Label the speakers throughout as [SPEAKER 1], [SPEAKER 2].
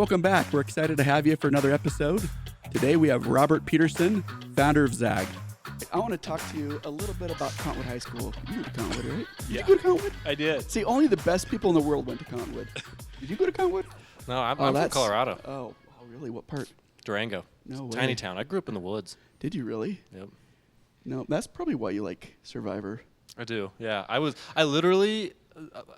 [SPEAKER 1] welcome back. We're excited to have you for another episode. Today we have Robert Peterson, founder of Zag. I want to talk to you a little bit about Cottonwood High School. You went to Cottonwood, right? Did you go to Cottonwood?
[SPEAKER 2] I did.
[SPEAKER 1] See, only the best people in the world went to Cottonwood. Did you go to Cottonwood?
[SPEAKER 3] No, I'm from Colorado.
[SPEAKER 1] Oh, really? What part?
[SPEAKER 3] Durango.
[SPEAKER 1] No way.
[SPEAKER 3] Tiny town. I grew up in the woods.
[SPEAKER 1] Did you really?
[SPEAKER 3] Yep.
[SPEAKER 1] No, that's probably why you like Survivor.
[SPEAKER 3] I do. Yeah. I literally.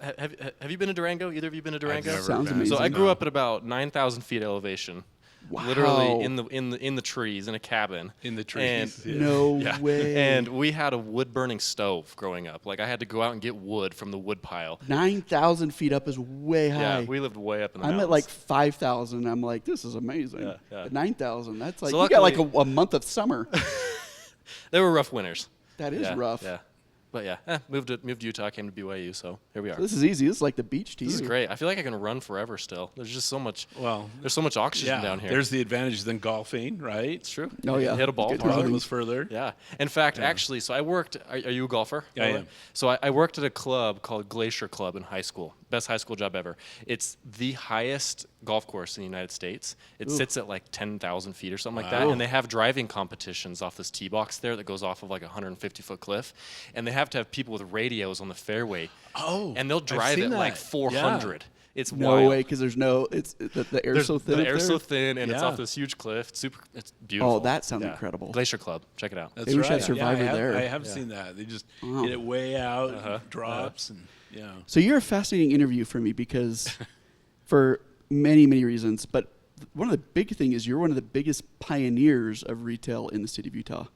[SPEAKER 3] Have you been to Durango? Either of you been to Durango?
[SPEAKER 1] Sounds amazing.
[SPEAKER 3] So I grew up at about 9,000 feet elevation.
[SPEAKER 1] Wow.
[SPEAKER 3] Literally in the trees in a cabin.
[SPEAKER 2] In the trees.
[SPEAKER 3] And,
[SPEAKER 1] No
[SPEAKER 3] yeah.
[SPEAKER 1] way.
[SPEAKER 3] And we had a wood burning stove growing up. Like I had to go out and get wood from the wood pile.
[SPEAKER 1] 9,000 feet up is way high.
[SPEAKER 3] Yeah, we lived way up in the
[SPEAKER 1] I'm
[SPEAKER 3] mountains.
[SPEAKER 1] at like 5,000. I'm like, this is amazing.
[SPEAKER 3] Yeah, yeah.
[SPEAKER 1] But 9,000, that's like,
[SPEAKER 3] So
[SPEAKER 1] you got like
[SPEAKER 3] luckily-
[SPEAKER 1] a month of summer.
[SPEAKER 3] They were rough winters.
[SPEAKER 1] That is
[SPEAKER 3] Yeah,
[SPEAKER 1] rough.
[SPEAKER 3] Yeah. But yeah, moved to Utah, came to BYU, so here we are.
[SPEAKER 1] So this is easy. This is like the beach to
[SPEAKER 3] This
[SPEAKER 1] you.
[SPEAKER 3] is great. I feel like I can run forever still. There's just so much.
[SPEAKER 2] Well,
[SPEAKER 3] there's so much oxygen down here.
[SPEAKER 2] There's the advantage than golfing, right?
[SPEAKER 3] It's true.
[SPEAKER 1] Oh, yeah.
[SPEAKER 3] Hit a ball.
[SPEAKER 1] Good
[SPEAKER 2] Probably
[SPEAKER 1] Golfing.
[SPEAKER 2] goes further.
[SPEAKER 3] Yeah. In fact, actually, so I worked. Are you a golfer?
[SPEAKER 2] Yeah, I am.
[SPEAKER 3] So I worked at a club called Glacier Club in high school. Best high school job ever. It's the highest golf course in the United States. It sits at like 10,000 feet or something like that.
[SPEAKER 2] Wow.
[SPEAKER 3] And they have driving competitions off this tee box there that goes off of like a 150-foot cliff. And they have to have people with radios on the fairway.
[SPEAKER 2] Oh,
[SPEAKER 3] And they'll
[SPEAKER 2] I've
[SPEAKER 3] drive
[SPEAKER 2] seen
[SPEAKER 3] at like
[SPEAKER 2] that.
[SPEAKER 3] 400. It's
[SPEAKER 1] No
[SPEAKER 3] wild.
[SPEAKER 1] way, because there's no, it's the air's so thin.
[SPEAKER 3] The
[SPEAKER 1] up
[SPEAKER 3] air's
[SPEAKER 1] there.
[SPEAKER 3] so thin, and it's
[SPEAKER 2] Yeah.
[SPEAKER 3] off this huge cliff. It's beautiful.
[SPEAKER 1] Oh, that sounds incredible.
[SPEAKER 3] Glacier Club, check it out.
[SPEAKER 2] That's
[SPEAKER 1] They wish I
[SPEAKER 2] right.
[SPEAKER 1] survived
[SPEAKER 2] yeah,
[SPEAKER 1] there.
[SPEAKER 2] I have seen that. They just
[SPEAKER 1] Wow.
[SPEAKER 2] get it way out, drops, and yeah.
[SPEAKER 1] So you're a fascinating interview for me because for many, many reasons. But one of the big thing is you're one of the biggest pioneers of retail in the city of Utah.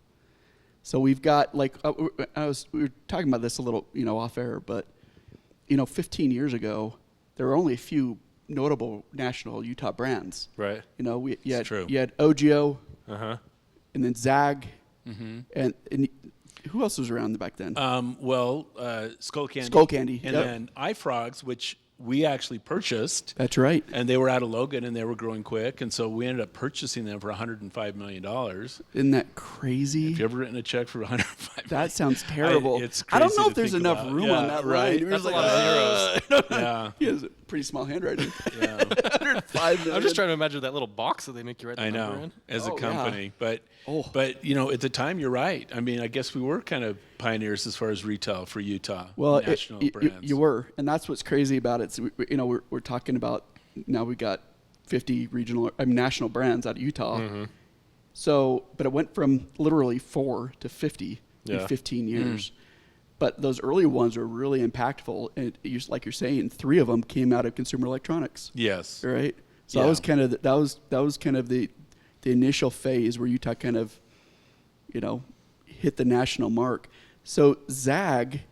[SPEAKER 1] So we've got like, we were talking about this a little, off air, but 15 years ago, there were only a few notable national Utah brands.
[SPEAKER 3] Right.
[SPEAKER 1] You had,
[SPEAKER 2] true.
[SPEAKER 1] you had OGIO,
[SPEAKER 3] Uh-huh.
[SPEAKER 1] and then Zag, and who else was around back then?
[SPEAKER 2] Skull Candy.
[SPEAKER 1] Skull Candy,
[SPEAKER 2] And
[SPEAKER 1] yep.
[SPEAKER 2] then iFrogs, which we actually purchased.
[SPEAKER 1] That's right.
[SPEAKER 2] And they were out of Logan, and they were growing quick. And so we ended up purchasing them for $105 million.
[SPEAKER 1] Isn't that crazy?
[SPEAKER 2] Have you ever written a check for $105 million?
[SPEAKER 1] That sounds terrible.
[SPEAKER 2] It's
[SPEAKER 1] I don't
[SPEAKER 2] crazy
[SPEAKER 1] know
[SPEAKER 2] to
[SPEAKER 1] if there's
[SPEAKER 2] think
[SPEAKER 1] enough
[SPEAKER 2] about.
[SPEAKER 1] room
[SPEAKER 2] Yeah,
[SPEAKER 1] on that
[SPEAKER 2] right.
[SPEAKER 1] line. You're
[SPEAKER 3] That's
[SPEAKER 1] just
[SPEAKER 3] a lot of zeros.
[SPEAKER 2] Yeah.
[SPEAKER 1] He has a pretty small handwriting.
[SPEAKER 2] Yeah.
[SPEAKER 1] 105 million.
[SPEAKER 3] I'm just trying to imagine that little box that they make you write the
[SPEAKER 2] I
[SPEAKER 3] number
[SPEAKER 2] know,
[SPEAKER 3] in.
[SPEAKER 2] as
[SPEAKER 1] Oh,
[SPEAKER 2] a company.
[SPEAKER 1] yeah.
[SPEAKER 2] But at the time, you're right. I mean, I guess we were kind of pioneers as far as retail for Utah.
[SPEAKER 1] Well,
[SPEAKER 2] national brands.
[SPEAKER 1] you were, and that's what's crazy about it. So we're talking about now we got 50 national brands out of Utah.
[SPEAKER 3] Mm-hmm.
[SPEAKER 1] So, but it went from literally 4 to 50 in
[SPEAKER 3] Yeah.
[SPEAKER 1] 15 years. But those early ones were really impactful, and like you're saying, 3 of them came out of consumer electronics.
[SPEAKER 2] Yes.
[SPEAKER 1] Right. So
[SPEAKER 2] Yeah.
[SPEAKER 1] that was kind of that was kind of the initial phase where Utah kind of, hit the national mark. So Zag,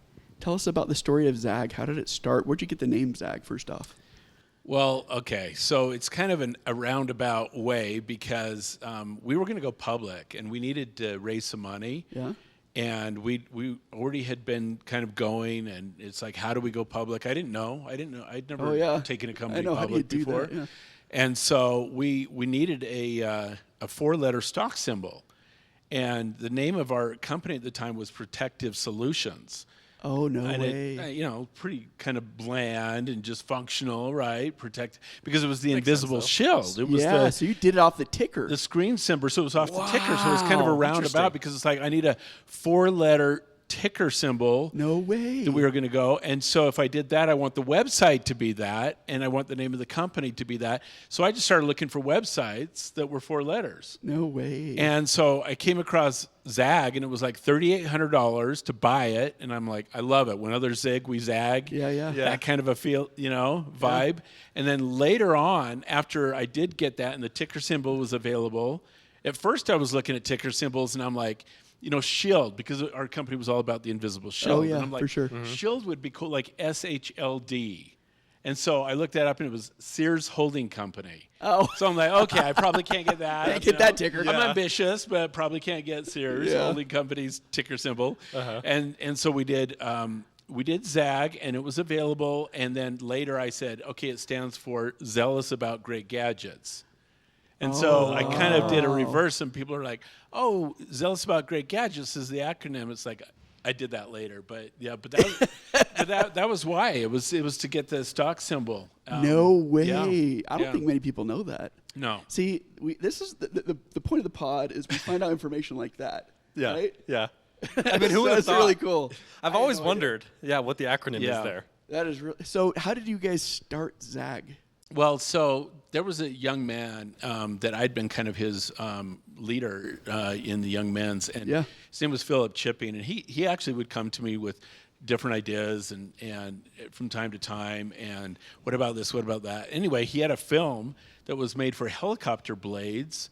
[SPEAKER 1] tell us about the story of Zag. How did it start? Where'd you get the name Zag first off?
[SPEAKER 2] Well, okay. So it's kind of a roundabout way because we were going to go public and we needed to raise some money.
[SPEAKER 1] Yeah.
[SPEAKER 2] And we already had been kind of going, and it's like, how do we go public? I didn't know. I'd never taken a company
[SPEAKER 1] I know. How do you
[SPEAKER 2] public
[SPEAKER 1] do
[SPEAKER 2] before.
[SPEAKER 1] that? Yeah.
[SPEAKER 2] And so we needed a 4-letter stock symbol. And the name of our company at the time was Protective Solutions.
[SPEAKER 1] Oh, no
[SPEAKER 2] And
[SPEAKER 1] way.
[SPEAKER 2] it, pretty kind of bland and just functional, right? Because it was the
[SPEAKER 3] Makes
[SPEAKER 2] invisible
[SPEAKER 3] sense,
[SPEAKER 2] shield. It was
[SPEAKER 1] So you did it off the ticker.
[SPEAKER 2] the screen symbol, so it was off the ticker. So it was kind of a
[SPEAKER 1] Wow,
[SPEAKER 2] roundabout
[SPEAKER 3] interesting.
[SPEAKER 2] because it's like I need a 4-letter ticker symbol
[SPEAKER 1] No way.
[SPEAKER 2] that we were going to go. And so if I did that, I want the website to be that, and I want the name of the company to be that. So I just started looking for websites that were 4 letters.
[SPEAKER 1] No way.
[SPEAKER 2] And so I came across Zag, and it was like $3,800 to buy it. And I'm like, I love it. When others zig, we zag.
[SPEAKER 1] Yeah.
[SPEAKER 2] That kind of a vibe. And then later on, after I did get that and the ticker symbol was available, at first I was looking at ticker symbols and I'm like, Shield, because our company was all about the invisible shield.
[SPEAKER 1] Oh, yeah,
[SPEAKER 2] and I'm like,
[SPEAKER 1] for sure.
[SPEAKER 2] Shield would be cool, like SHLD. And so I looked that up, and it was Sears Holding Company.
[SPEAKER 1] Oh.
[SPEAKER 2] So I'm like, okay, I probably can't get that.
[SPEAKER 1] Can't get that ticker.
[SPEAKER 2] I'm
[SPEAKER 1] Yeah.
[SPEAKER 2] ambitious, but probably can't get Sears
[SPEAKER 1] Yeah.
[SPEAKER 2] Holding Company's ticker symbol. And so we did Zag, and it was available. And then later I said, okay, it stands for Zealous About Great Gadgets. And so I kind of did a reverse, and people are like, oh, Zealous About Great Gadgets is the acronym. It's like, I did that later, but yeah, but that was, that was why it was to get the stock symbol.
[SPEAKER 1] No way.
[SPEAKER 2] Yeah,
[SPEAKER 1] I don't think many people know that.
[SPEAKER 2] No.
[SPEAKER 1] See, this is the point of the pod is we find out information like that.
[SPEAKER 3] Yeah.
[SPEAKER 1] Right?
[SPEAKER 3] Yeah. I mean, who would have
[SPEAKER 1] That's
[SPEAKER 3] thought?
[SPEAKER 1] really cool.
[SPEAKER 3] I've always wondered, what the acronym
[SPEAKER 2] Yeah.
[SPEAKER 3] is there.
[SPEAKER 1] That is really. So, how did you guys start Zag?
[SPEAKER 2] Well, so there was a young man that I'd been kind of his leader in the young men's, and
[SPEAKER 1] Yeah.
[SPEAKER 2] his name was Philip Chipping, and he actually would come to me with different ideas and from time to time, and what about this, what about that? Anyway, he had a film that was made for helicopter blades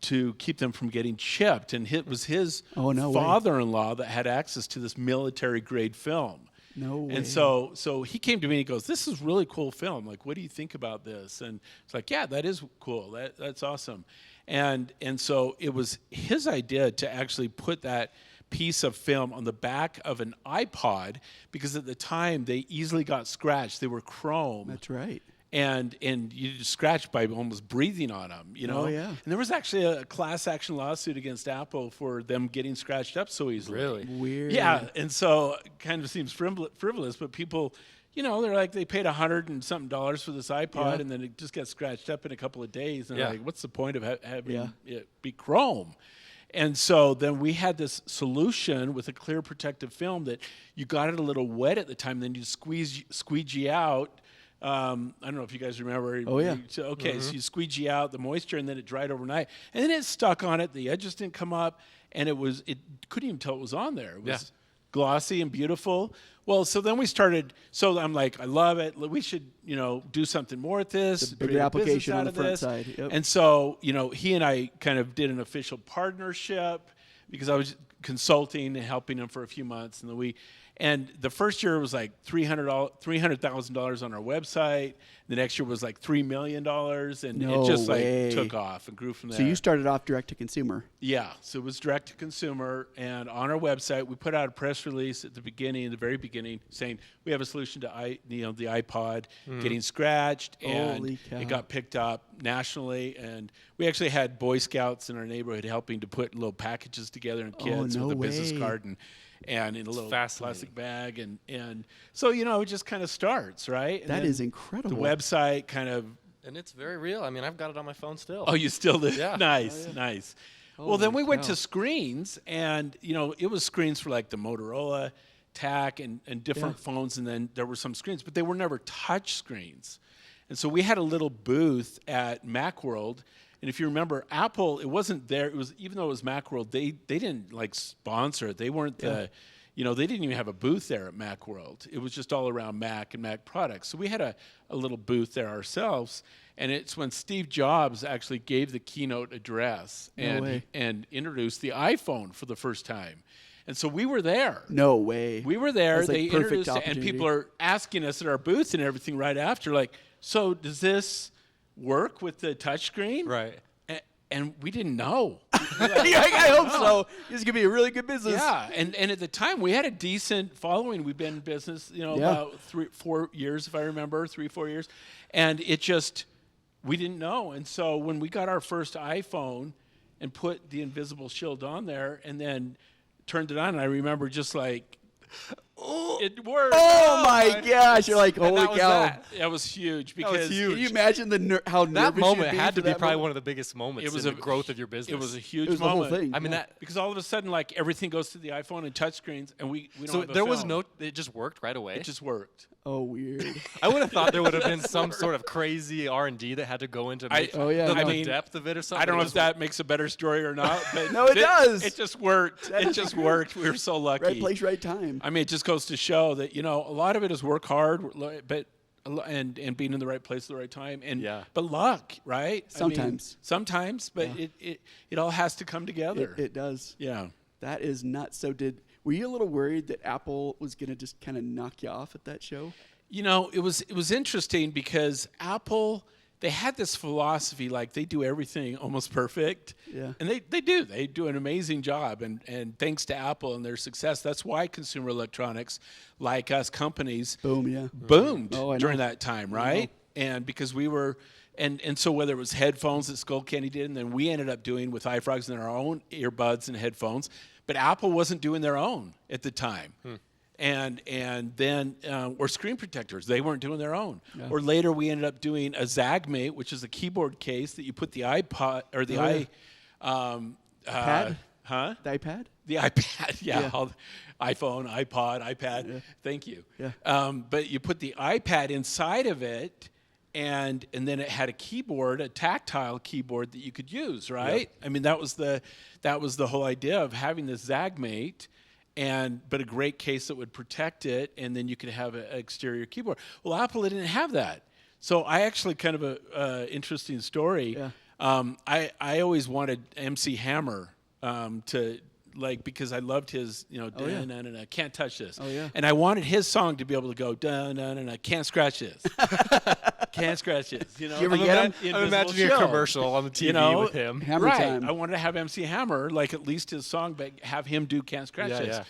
[SPEAKER 2] to keep them from getting chipped, and it was his
[SPEAKER 1] Oh, no way.
[SPEAKER 2] father-in-law that had access to this military-grade film.
[SPEAKER 1] No way.
[SPEAKER 2] And so he came to me and he goes, "This is really cool film. Like, what do you think about this?" And it's like, "Yeah, that is cool. That's awesome." And so it was his idea to actually put that piece of film on the back of an iPod, because at the time they easily got scratched. They were chrome.
[SPEAKER 1] That's right.
[SPEAKER 2] And you just scratch by almost breathing on them, you know.
[SPEAKER 1] Oh, yeah.
[SPEAKER 2] And there was actually a class action lawsuit against Apple for them getting scratched up so easily.
[SPEAKER 3] Really?
[SPEAKER 1] Weird.
[SPEAKER 2] Yeah, and so it kind of seems frivolous, but people, you know, they're like, they paid $100 and something for this iPod,
[SPEAKER 1] Yeah.
[SPEAKER 2] and then it just got scratched up in a couple of days, and
[SPEAKER 3] Yeah.
[SPEAKER 2] like, what's the point of having
[SPEAKER 1] Yeah.
[SPEAKER 2] it be chrome? And so then we had this solution with a clear protective film that you got it a little wet at the time, then you squeegee out. I don't know if you guys remember.
[SPEAKER 1] Oh, yeah.
[SPEAKER 2] So you squeegee out the moisture, and then it dried overnight, and then it stuck on it. The edges didn't come up, and it couldn't even tell it was on there. It was glossy and beautiful. Well, so then we started. So I'm like, I love it. We should, do something more with this.
[SPEAKER 1] The bigger
[SPEAKER 2] create a
[SPEAKER 1] application
[SPEAKER 2] business
[SPEAKER 1] on
[SPEAKER 2] out
[SPEAKER 1] the
[SPEAKER 2] of
[SPEAKER 1] front
[SPEAKER 2] this.
[SPEAKER 1] side. Yep.
[SPEAKER 2] And so, he and I kind of did an official partnership because I was consulting and helping him for a few months, and the first year was like $300,000 on our website. The next year was like $3 million, and
[SPEAKER 1] No
[SPEAKER 2] it just
[SPEAKER 1] way.
[SPEAKER 2] like took off and grew from there.
[SPEAKER 1] So you started off direct to consumer.
[SPEAKER 2] Yeah, so it was direct to consumer, and on our website we put out a press release at the very beginning, saying we have a solution to the iPod getting scratched, and
[SPEAKER 1] Holy cow.
[SPEAKER 2] it got picked up nationally, and we actually had Boy Scouts in our neighborhood helping to put little packages together in kits
[SPEAKER 1] no
[SPEAKER 2] with a business
[SPEAKER 1] way.
[SPEAKER 2] card and in a little
[SPEAKER 3] fascinating.
[SPEAKER 2] plastic bag, and so it just kind of starts, right? And
[SPEAKER 1] That
[SPEAKER 2] then
[SPEAKER 1] is incredible.
[SPEAKER 2] The website kind of.
[SPEAKER 3] And it's very real. I mean, I've got it on my phone still.
[SPEAKER 2] Oh, you still do?
[SPEAKER 3] Yeah.
[SPEAKER 2] Nice, nice. Well, then we went
[SPEAKER 1] cow.
[SPEAKER 2] to screens, and it was screens for like the Motorola, TAC, and different phones, and then there were some screens, but they were never touch screens. And so we had a little booth at Macworld, and if you remember, Apple, it wasn't there. It was, even though it was Macworld, they didn't like sponsor it. They weren't they didn't even have a booth there at Macworld. It was just all around Mac and Mac products. So we had a little booth there ourselves, and it's when Steve Jobs actually gave the keynote address
[SPEAKER 1] way.
[SPEAKER 2] and introduced the iPhone for the first time. And so we were there.
[SPEAKER 1] No way.
[SPEAKER 2] We were there.
[SPEAKER 1] That's like
[SPEAKER 2] They
[SPEAKER 1] perfect
[SPEAKER 2] introduced it, and
[SPEAKER 1] opportunity.
[SPEAKER 2] people are asking us at our booth and everything right after, like, so does this work with the touchscreen?
[SPEAKER 3] Right.
[SPEAKER 2] And we didn't know.
[SPEAKER 1] I hope so. This is gonna be a really good business.
[SPEAKER 2] Yeah, and at the time we had a decent following. We've been in business, about 3-4 years, if I remember, 3-4 years, and we didn't know. And so when we got our first iPhone and put the invisible shield on there, and then turned it on, and I remember just like, it worked.
[SPEAKER 1] Oh my gosh! You're like,
[SPEAKER 3] And
[SPEAKER 1] holy
[SPEAKER 3] that was
[SPEAKER 1] cow!
[SPEAKER 3] that.
[SPEAKER 2] That was huge
[SPEAKER 3] was
[SPEAKER 2] because
[SPEAKER 3] huge.
[SPEAKER 1] Can you imagine how
[SPEAKER 3] That
[SPEAKER 1] nervous
[SPEAKER 3] moment
[SPEAKER 1] you'd
[SPEAKER 3] had to
[SPEAKER 1] for
[SPEAKER 3] be
[SPEAKER 1] that
[SPEAKER 3] probably
[SPEAKER 1] moment?
[SPEAKER 3] one of the biggest moments
[SPEAKER 2] It was
[SPEAKER 3] in the growth of your business.
[SPEAKER 2] It was a huge
[SPEAKER 1] It was the whole
[SPEAKER 2] moment.
[SPEAKER 1] thing.
[SPEAKER 3] I mean,
[SPEAKER 1] Yeah.
[SPEAKER 3] that.
[SPEAKER 2] Because all of a sudden, like, everything goes to the iPhone and touchscreens, and we don't
[SPEAKER 3] So
[SPEAKER 2] have a
[SPEAKER 3] there was
[SPEAKER 2] film.
[SPEAKER 3] no. It just worked right away.
[SPEAKER 2] It just worked.
[SPEAKER 1] Oh, weird.
[SPEAKER 3] I would have thought there would have been some sort of crazy R&D that had to go into make
[SPEAKER 1] Oh, yeah,
[SPEAKER 3] the,
[SPEAKER 1] no.
[SPEAKER 3] the
[SPEAKER 2] I mean,
[SPEAKER 3] depth of it or something.
[SPEAKER 2] I don't know
[SPEAKER 3] It
[SPEAKER 2] if that makes a better story or not, but
[SPEAKER 1] No, it does.
[SPEAKER 2] It just worked. It just worked. We were so lucky.
[SPEAKER 1] Right place, right time.
[SPEAKER 2] I mean, it just goes to show that a lot of it is work hard, but and being in the right place at the right time, and
[SPEAKER 3] Yeah.
[SPEAKER 2] but luck, right? I mean,
[SPEAKER 1] Sometimes.
[SPEAKER 2] sometimes, but it all has to come together.
[SPEAKER 1] It does.
[SPEAKER 2] Yeah.
[SPEAKER 1] That is nuts. So were you a little worried that Apple was gonna just kind of knock you off at that show?
[SPEAKER 2] It was interesting because Apple, they had this philosophy, like they do everything almost perfect.
[SPEAKER 1] Yeah.
[SPEAKER 2] And they do an amazing job. And thanks to Apple and their success, that's why consumer electronics, like us companies,
[SPEAKER 1] Boom. Yeah.
[SPEAKER 2] boomed
[SPEAKER 1] Oh, I know.
[SPEAKER 2] during that time, right? And because we were, and so whether it was headphones that Skullcandy did, and then we ended up doing with iFrogs and our own earbuds and headphones, but Apple wasn't doing their own at the time. And then or screen protectors, they weren't doing their own. Or later we ended up doing a ZagMate, which is a keyboard case that you put the iPod or the
[SPEAKER 1] Pad?
[SPEAKER 2] Huh?
[SPEAKER 1] The iPad?
[SPEAKER 2] The iPad, yeah. iPhone, iPod, iPad.
[SPEAKER 1] Yeah.
[SPEAKER 2] Thank you.
[SPEAKER 1] Yeah.
[SPEAKER 2] But you put the iPad inside of it, and then it had a keyboard, a tactile keyboard that you could use, right? I mean, that was the whole idea of having this ZagMate, but a great case that would protect it, and then you could have an exterior keyboard. Well, Apple didn't have that, so I actually kind of a interesting story.
[SPEAKER 1] Yeah.
[SPEAKER 2] I always wanted MC Hammer to. Like, because I loved his, can't touch this.
[SPEAKER 1] Oh, yeah.
[SPEAKER 2] And I wanted his song to be able to go, dun, dun, dun, dun, can't scratch this. Can't scratch this. You know,
[SPEAKER 1] You ever get him?
[SPEAKER 3] I'm imagining a commercial on the TV with him.
[SPEAKER 1] Hammer
[SPEAKER 2] right.
[SPEAKER 1] time.
[SPEAKER 2] I wanted to have MC Hammer, like at least his song, but have him do Can't Scratch
[SPEAKER 3] Yeah,
[SPEAKER 2] This.
[SPEAKER 3] yeah.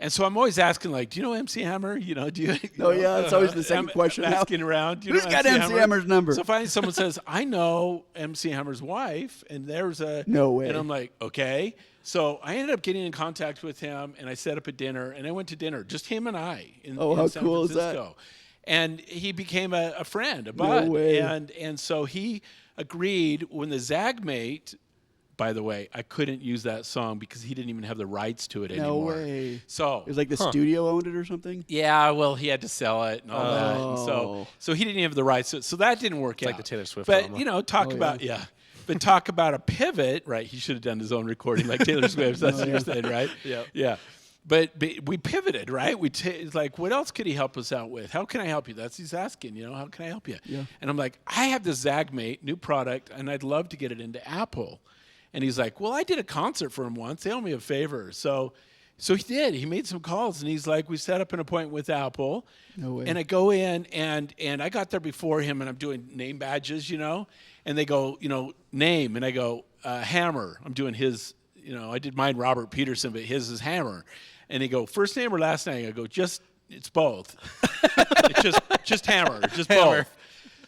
[SPEAKER 2] And so I'm always asking, like, do you know MC Hammer? You know, do you?
[SPEAKER 1] Oh, yeah, it's always the second question.
[SPEAKER 2] I'm asking around. Do you
[SPEAKER 1] Who's
[SPEAKER 2] know
[SPEAKER 1] got MC Hammer's number?
[SPEAKER 2] So finally someone says, I know MC Hammer's wife, and there's a...
[SPEAKER 1] No way.
[SPEAKER 2] And I'm like, okay. So I ended up getting in contact with him, and I set up a dinner, and I went to dinner, just him and I in
[SPEAKER 1] how
[SPEAKER 2] San
[SPEAKER 1] cool is that?
[SPEAKER 2] Francisco. And he became a friend, a bud.
[SPEAKER 1] way.
[SPEAKER 2] And so he agreed when the ZagMate, by the way, I couldn't use that song because he didn't even have the rights to it
[SPEAKER 1] No
[SPEAKER 2] anymore.
[SPEAKER 1] way.
[SPEAKER 2] So
[SPEAKER 1] It was like the studio owned it or something?
[SPEAKER 2] yeah, well, he had to sell it and all that. And
[SPEAKER 1] Oh.
[SPEAKER 2] so he didn't have the rights to it. So that didn't work out.
[SPEAKER 3] like the Taylor Swift
[SPEAKER 2] But,
[SPEAKER 3] drama.
[SPEAKER 2] you know, talk about But talk about a pivot, right? He should have done his own recording like Taylor Swift. That's what you're saying, right?
[SPEAKER 3] Yeah.
[SPEAKER 2] Yeah. But we pivoted, right? It's like, what else could he help us out with? How can I help you? That's he's asking, you know, how can I help you?
[SPEAKER 1] Yeah.
[SPEAKER 2] And I'm like, I have this ZagMate, new product, and I'd love to get it into Apple. And he's like, well, I did a concert for him once. They owe me a favor. So he did. He made some calls, and he's like, we set up an appointment with Apple.
[SPEAKER 1] No way.
[SPEAKER 2] And I go in, and I got there before him, and I'm doing name badges, you know. And they go, you know, name. And I go, Hammer. I'm doing his, you know, I did mine Robert Peterson, but his is Hammer. And they go, first name or last name? I go, it's both. It's just Hammer, just
[SPEAKER 3] Hammer.
[SPEAKER 2] both.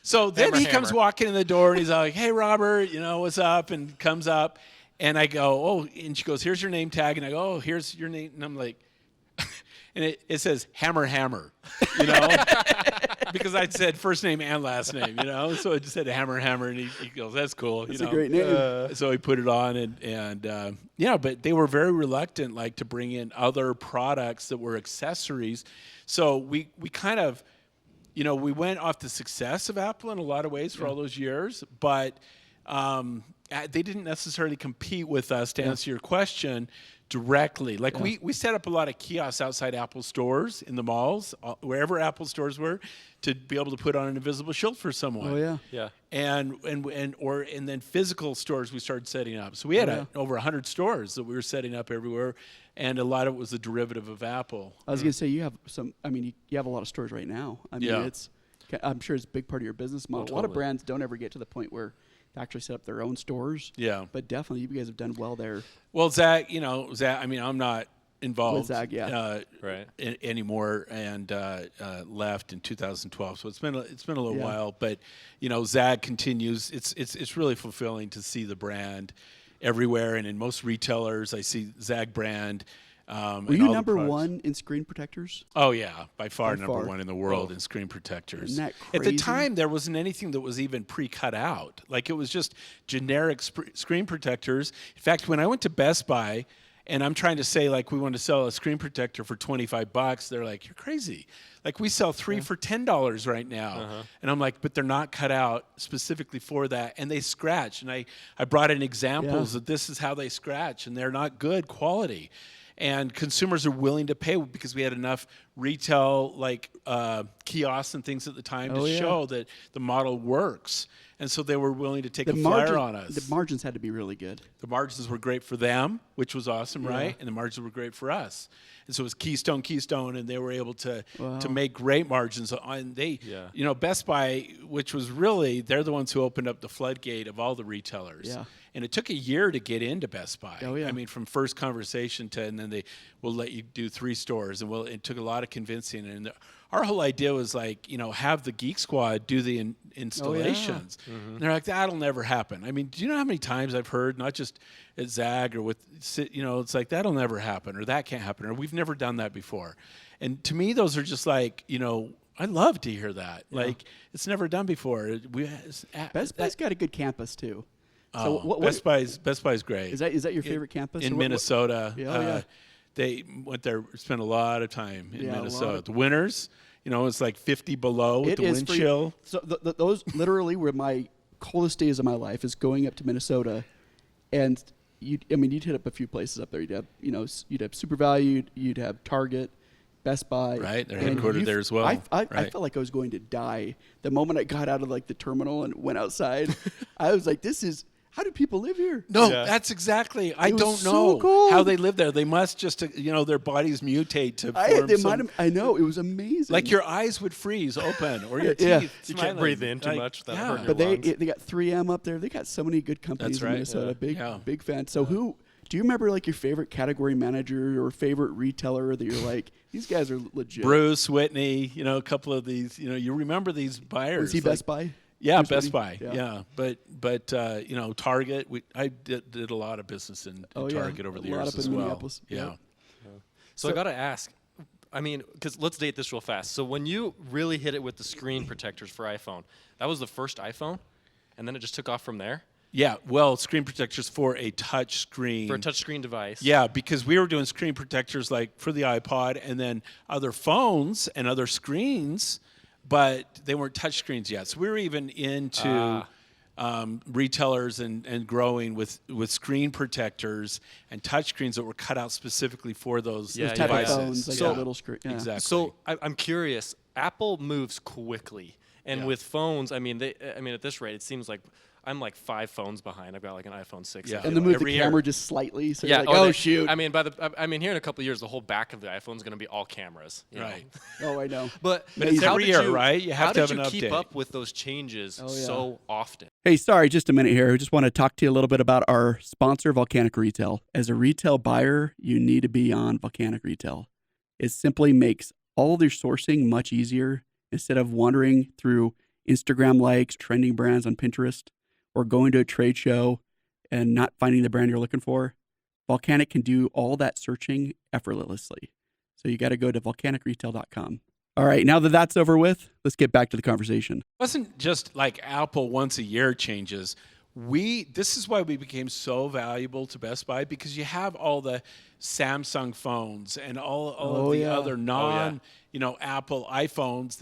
[SPEAKER 2] So then he comes
[SPEAKER 3] Hammer.
[SPEAKER 2] walking in the door, and he's like, hey, Robert, you know, what's up? And comes up, and I go, oh, and she goes, here's your name tag. And I go, oh, here's your name. And I'm like, and it says Hammer, you know, because I'd said first name and last name, you know. So it just said Hammer, and he goes, that's cool.
[SPEAKER 1] That's
[SPEAKER 2] you
[SPEAKER 1] a
[SPEAKER 2] know?
[SPEAKER 1] great name.
[SPEAKER 2] So he put it on, and yeah, but they were very reluctant, like, to bring in other products that were accessories. So we kind of, you know, we went off the success of Apple in a lot of ways for all those years, but they didn't necessarily compete with us, to answer your question, directly. Like we set up a lot of kiosks outside Apple stores in the malls, wherever Apple stores were, to be able to put on an invisible shield for someone.
[SPEAKER 1] Oh, yeah.
[SPEAKER 3] Yeah.
[SPEAKER 2] And then physical stores we started setting up. So we had over 100 stores that we were setting up everywhere, and a lot of it was a derivative of Apple.
[SPEAKER 1] I was going to say, you have you have a lot of stores right now. I mean,
[SPEAKER 2] Yeah.
[SPEAKER 1] I'm sure it's a big part of your business model. A lot of
[SPEAKER 3] totally.
[SPEAKER 1] brands don't ever get to the point where they actually set up their own stores.
[SPEAKER 2] Yeah.
[SPEAKER 1] But definitely, you guys have done well there.
[SPEAKER 2] Well, Zach, I mean, I'm not involved
[SPEAKER 1] With Zach, yeah.
[SPEAKER 3] Right.
[SPEAKER 2] Anymore, and left in 2012. So it's been a little
[SPEAKER 1] Yeah.
[SPEAKER 2] while, but you know, Zach continues. It's really fulfilling to see the brand everywhere, and in most retailers, I see Zag brand.
[SPEAKER 1] Were
[SPEAKER 2] and
[SPEAKER 1] you
[SPEAKER 2] all the
[SPEAKER 1] number
[SPEAKER 2] products.
[SPEAKER 1] one in screen protectors?
[SPEAKER 2] Oh yeah, by far
[SPEAKER 1] By
[SPEAKER 2] number
[SPEAKER 1] far.
[SPEAKER 2] one in the world in screen protectors.
[SPEAKER 1] Isn't that
[SPEAKER 2] At the
[SPEAKER 1] crazy?
[SPEAKER 2] time, there wasn't anything that was even pre-cut out. Like, it was just generic screen protectors. In fact, when I went to Best Buy and I'm trying to say, like, we want to sell a screen protector for $25, they're like, you're crazy. Like, we sell 3 for $10 right now. And I'm like, but they're not cut out specifically for that. And they scratch. And I brought in examples that this is how they scratch, and they're not good quality. And consumers are willing to pay because we had enough retail, like, kiosks and things at the time to show that the model works. And so they were willing to take a flyer on us.
[SPEAKER 1] The margins had to be really good.
[SPEAKER 2] The margins were great for them, which was awesome, right? And the margins were great for us. And so it was Keystone, and they were able to make great margins. And they, you know, Best Buy, which was really, they're the ones who opened up the floodgate of all the retailers.
[SPEAKER 1] Yeah.
[SPEAKER 2] And it took a year to get into Best Buy.
[SPEAKER 1] Oh, yeah.
[SPEAKER 2] I mean, from first conversation to, and then they will let you do 3 stores. And it took a lot of convincing. And our whole idea was like, have the Geek Squad do the installations. And they're like, that'll never happen. I mean, do you know how many times I've heard, not just at Zag or with, it's like, that'll never happen, or that can't happen, or we've never done that before. And to me, those are just like, I love to hear that. Like, it's never done before.
[SPEAKER 1] Best Buy's got a good campus too.
[SPEAKER 2] So
[SPEAKER 1] what
[SPEAKER 2] Best Buy's great.
[SPEAKER 1] is that your favorite campus
[SPEAKER 2] in
[SPEAKER 1] or what-
[SPEAKER 2] Minnesota?
[SPEAKER 1] Yeah,
[SPEAKER 2] They went there, spent a lot of time in
[SPEAKER 1] Yeah, a lot
[SPEAKER 2] Minnesota.
[SPEAKER 1] of-
[SPEAKER 2] The winters, it's like 50 below with
[SPEAKER 1] It
[SPEAKER 2] the
[SPEAKER 1] is
[SPEAKER 2] wind
[SPEAKER 1] for-
[SPEAKER 2] chill.
[SPEAKER 1] So those literally were my coldest days of my life, is going up to Minnesota, and you'd hit up a few places up there. You'd have you'd have Super Value, you'd have Target, Best Buy.
[SPEAKER 2] Right, they're
[SPEAKER 1] and
[SPEAKER 2] headquartered there as well.
[SPEAKER 1] I
[SPEAKER 2] Right.
[SPEAKER 1] felt like I was going to die the moment I got out of like the terminal and went outside. I was like, how do people live here?
[SPEAKER 2] No,
[SPEAKER 3] Yeah.
[SPEAKER 2] that's exactly. I
[SPEAKER 1] It was
[SPEAKER 2] don't
[SPEAKER 1] so
[SPEAKER 2] know
[SPEAKER 1] cold.
[SPEAKER 2] how they live there. They must just, their bodies mutate to form
[SPEAKER 1] I know, it was amazing.
[SPEAKER 2] like your eyes would freeze open, or your
[SPEAKER 1] Yeah.
[SPEAKER 2] teeth.
[SPEAKER 3] You can't
[SPEAKER 2] smiling.
[SPEAKER 3] breathe in too
[SPEAKER 2] Like,
[SPEAKER 3] much without
[SPEAKER 2] yeah.
[SPEAKER 3] hurting
[SPEAKER 1] But
[SPEAKER 3] your lungs.
[SPEAKER 1] they got 3M up there. They got so many good companies
[SPEAKER 2] That's
[SPEAKER 1] in
[SPEAKER 2] right,
[SPEAKER 1] Minnesota.
[SPEAKER 3] yeah.
[SPEAKER 1] Big fan. So do you remember like your favorite category manager or favorite retailer that you're like, these guys are legit?
[SPEAKER 2] Bruce Whitney, a couple of these. You remember these buyers?
[SPEAKER 1] Was he
[SPEAKER 2] like-
[SPEAKER 1] Best Buy?
[SPEAKER 2] Yeah,
[SPEAKER 1] Bruce
[SPEAKER 2] Best
[SPEAKER 1] Whitney?
[SPEAKER 2] Buy.
[SPEAKER 1] Yeah.
[SPEAKER 2] Yeah, but Target. I did a lot of business in
[SPEAKER 1] Oh, yeah.
[SPEAKER 2] Target over the
[SPEAKER 1] A lot
[SPEAKER 2] years
[SPEAKER 1] up
[SPEAKER 2] as
[SPEAKER 1] in
[SPEAKER 2] well.
[SPEAKER 1] Minneapolis.
[SPEAKER 2] Yeah.
[SPEAKER 1] Yeah.
[SPEAKER 3] So I got to ask, because let's date this real fast. So when you really hit it with the screen protectors for iPhone, that was the first iPhone, and then it just took off from there
[SPEAKER 2] Yeah, well, screen protectors for a touch screen.
[SPEAKER 3] for a touchscreen device.
[SPEAKER 2] Yeah, because we were doing screen protectors like for the iPod and then other phones and other screens, but they weren't touch screens yet. So we were even into retailers and growing with screen protectors and touch screens that were cut out specifically for those
[SPEAKER 3] Yeah,
[SPEAKER 1] Those type
[SPEAKER 2] devices.
[SPEAKER 1] of phones, like
[SPEAKER 3] So-
[SPEAKER 1] a little screen. Yeah.
[SPEAKER 2] Exactly.
[SPEAKER 3] So I'm curious. Apple moves quickly, and
[SPEAKER 2] Yeah.
[SPEAKER 3] with phones, at this rate, it seems like I'm like 5 phones behind. I've got like an iPhone 6.
[SPEAKER 2] Yeah.
[SPEAKER 3] I feel
[SPEAKER 1] And they
[SPEAKER 3] like.
[SPEAKER 1] move
[SPEAKER 2] Every
[SPEAKER 1] the
[SPEAKER 2] year.
[SPEAKER 1] camera just slightly. So
[SPEAKER 3] Yeah.
[SPEAKER 1] you're like,
[SPEAKER 3] they-
[SPEAKER 1] shoot.
[SPEAKER 3] Here in a couple of years, the whole back of the iPhone is going to be all cameras. you know?
[SPEAKER 2] Right.
[SPEAKER 1] Oh, I know.
[SPEAKER 3] But
[SPEAKER 2] it's
[SPEAKER 3] how
[SPEAKER 2] every
[SPEAKER 3] did
[SPEAKER 2] year,
[SPEAKER 3] you-
[SPEAKER 2] right? You have
[SPEAKER 3] how
[SPEAKER 2] to
[SPEAKER 3] did
[SPEAKER 2] have
[SPEAKER 3] you
[SPEAKER 2] an
[SPEAKER 3] keep
[SPEAKER 2] update.
[SPEAKER 3] up with those changes
[SPEAKER 1] yeah.
[SPEAKER 3] so often?
[SPEAKER 1] Hey, sorry, just a minute here. I just want to talk to you a little bit about our sponsor, Volcanic Retail. As a retail buyer, you need to be on Volcanic Retail. It simply makes all of your sourcing much easier instead of wandering through Instagram likes, trending brands on Pinterest, or going to a trade show and not finding the brand you're looking for. Volcanic can do all that searching effortlessly. So you got to go to volcanicrietail.com. All right, now that that's over with, let's get back to the conversation.
[SPEAKER 2] It wasn't just like Apple once a year changes. This is why we became so valuable to Best Buy, because you have all the Samsung phones and all
[SPEAKER 1] Oh,
[SPEAKER 2] of the
[SPEAKER 1] yeah.
[SPEAKER 2] other Apple iPhones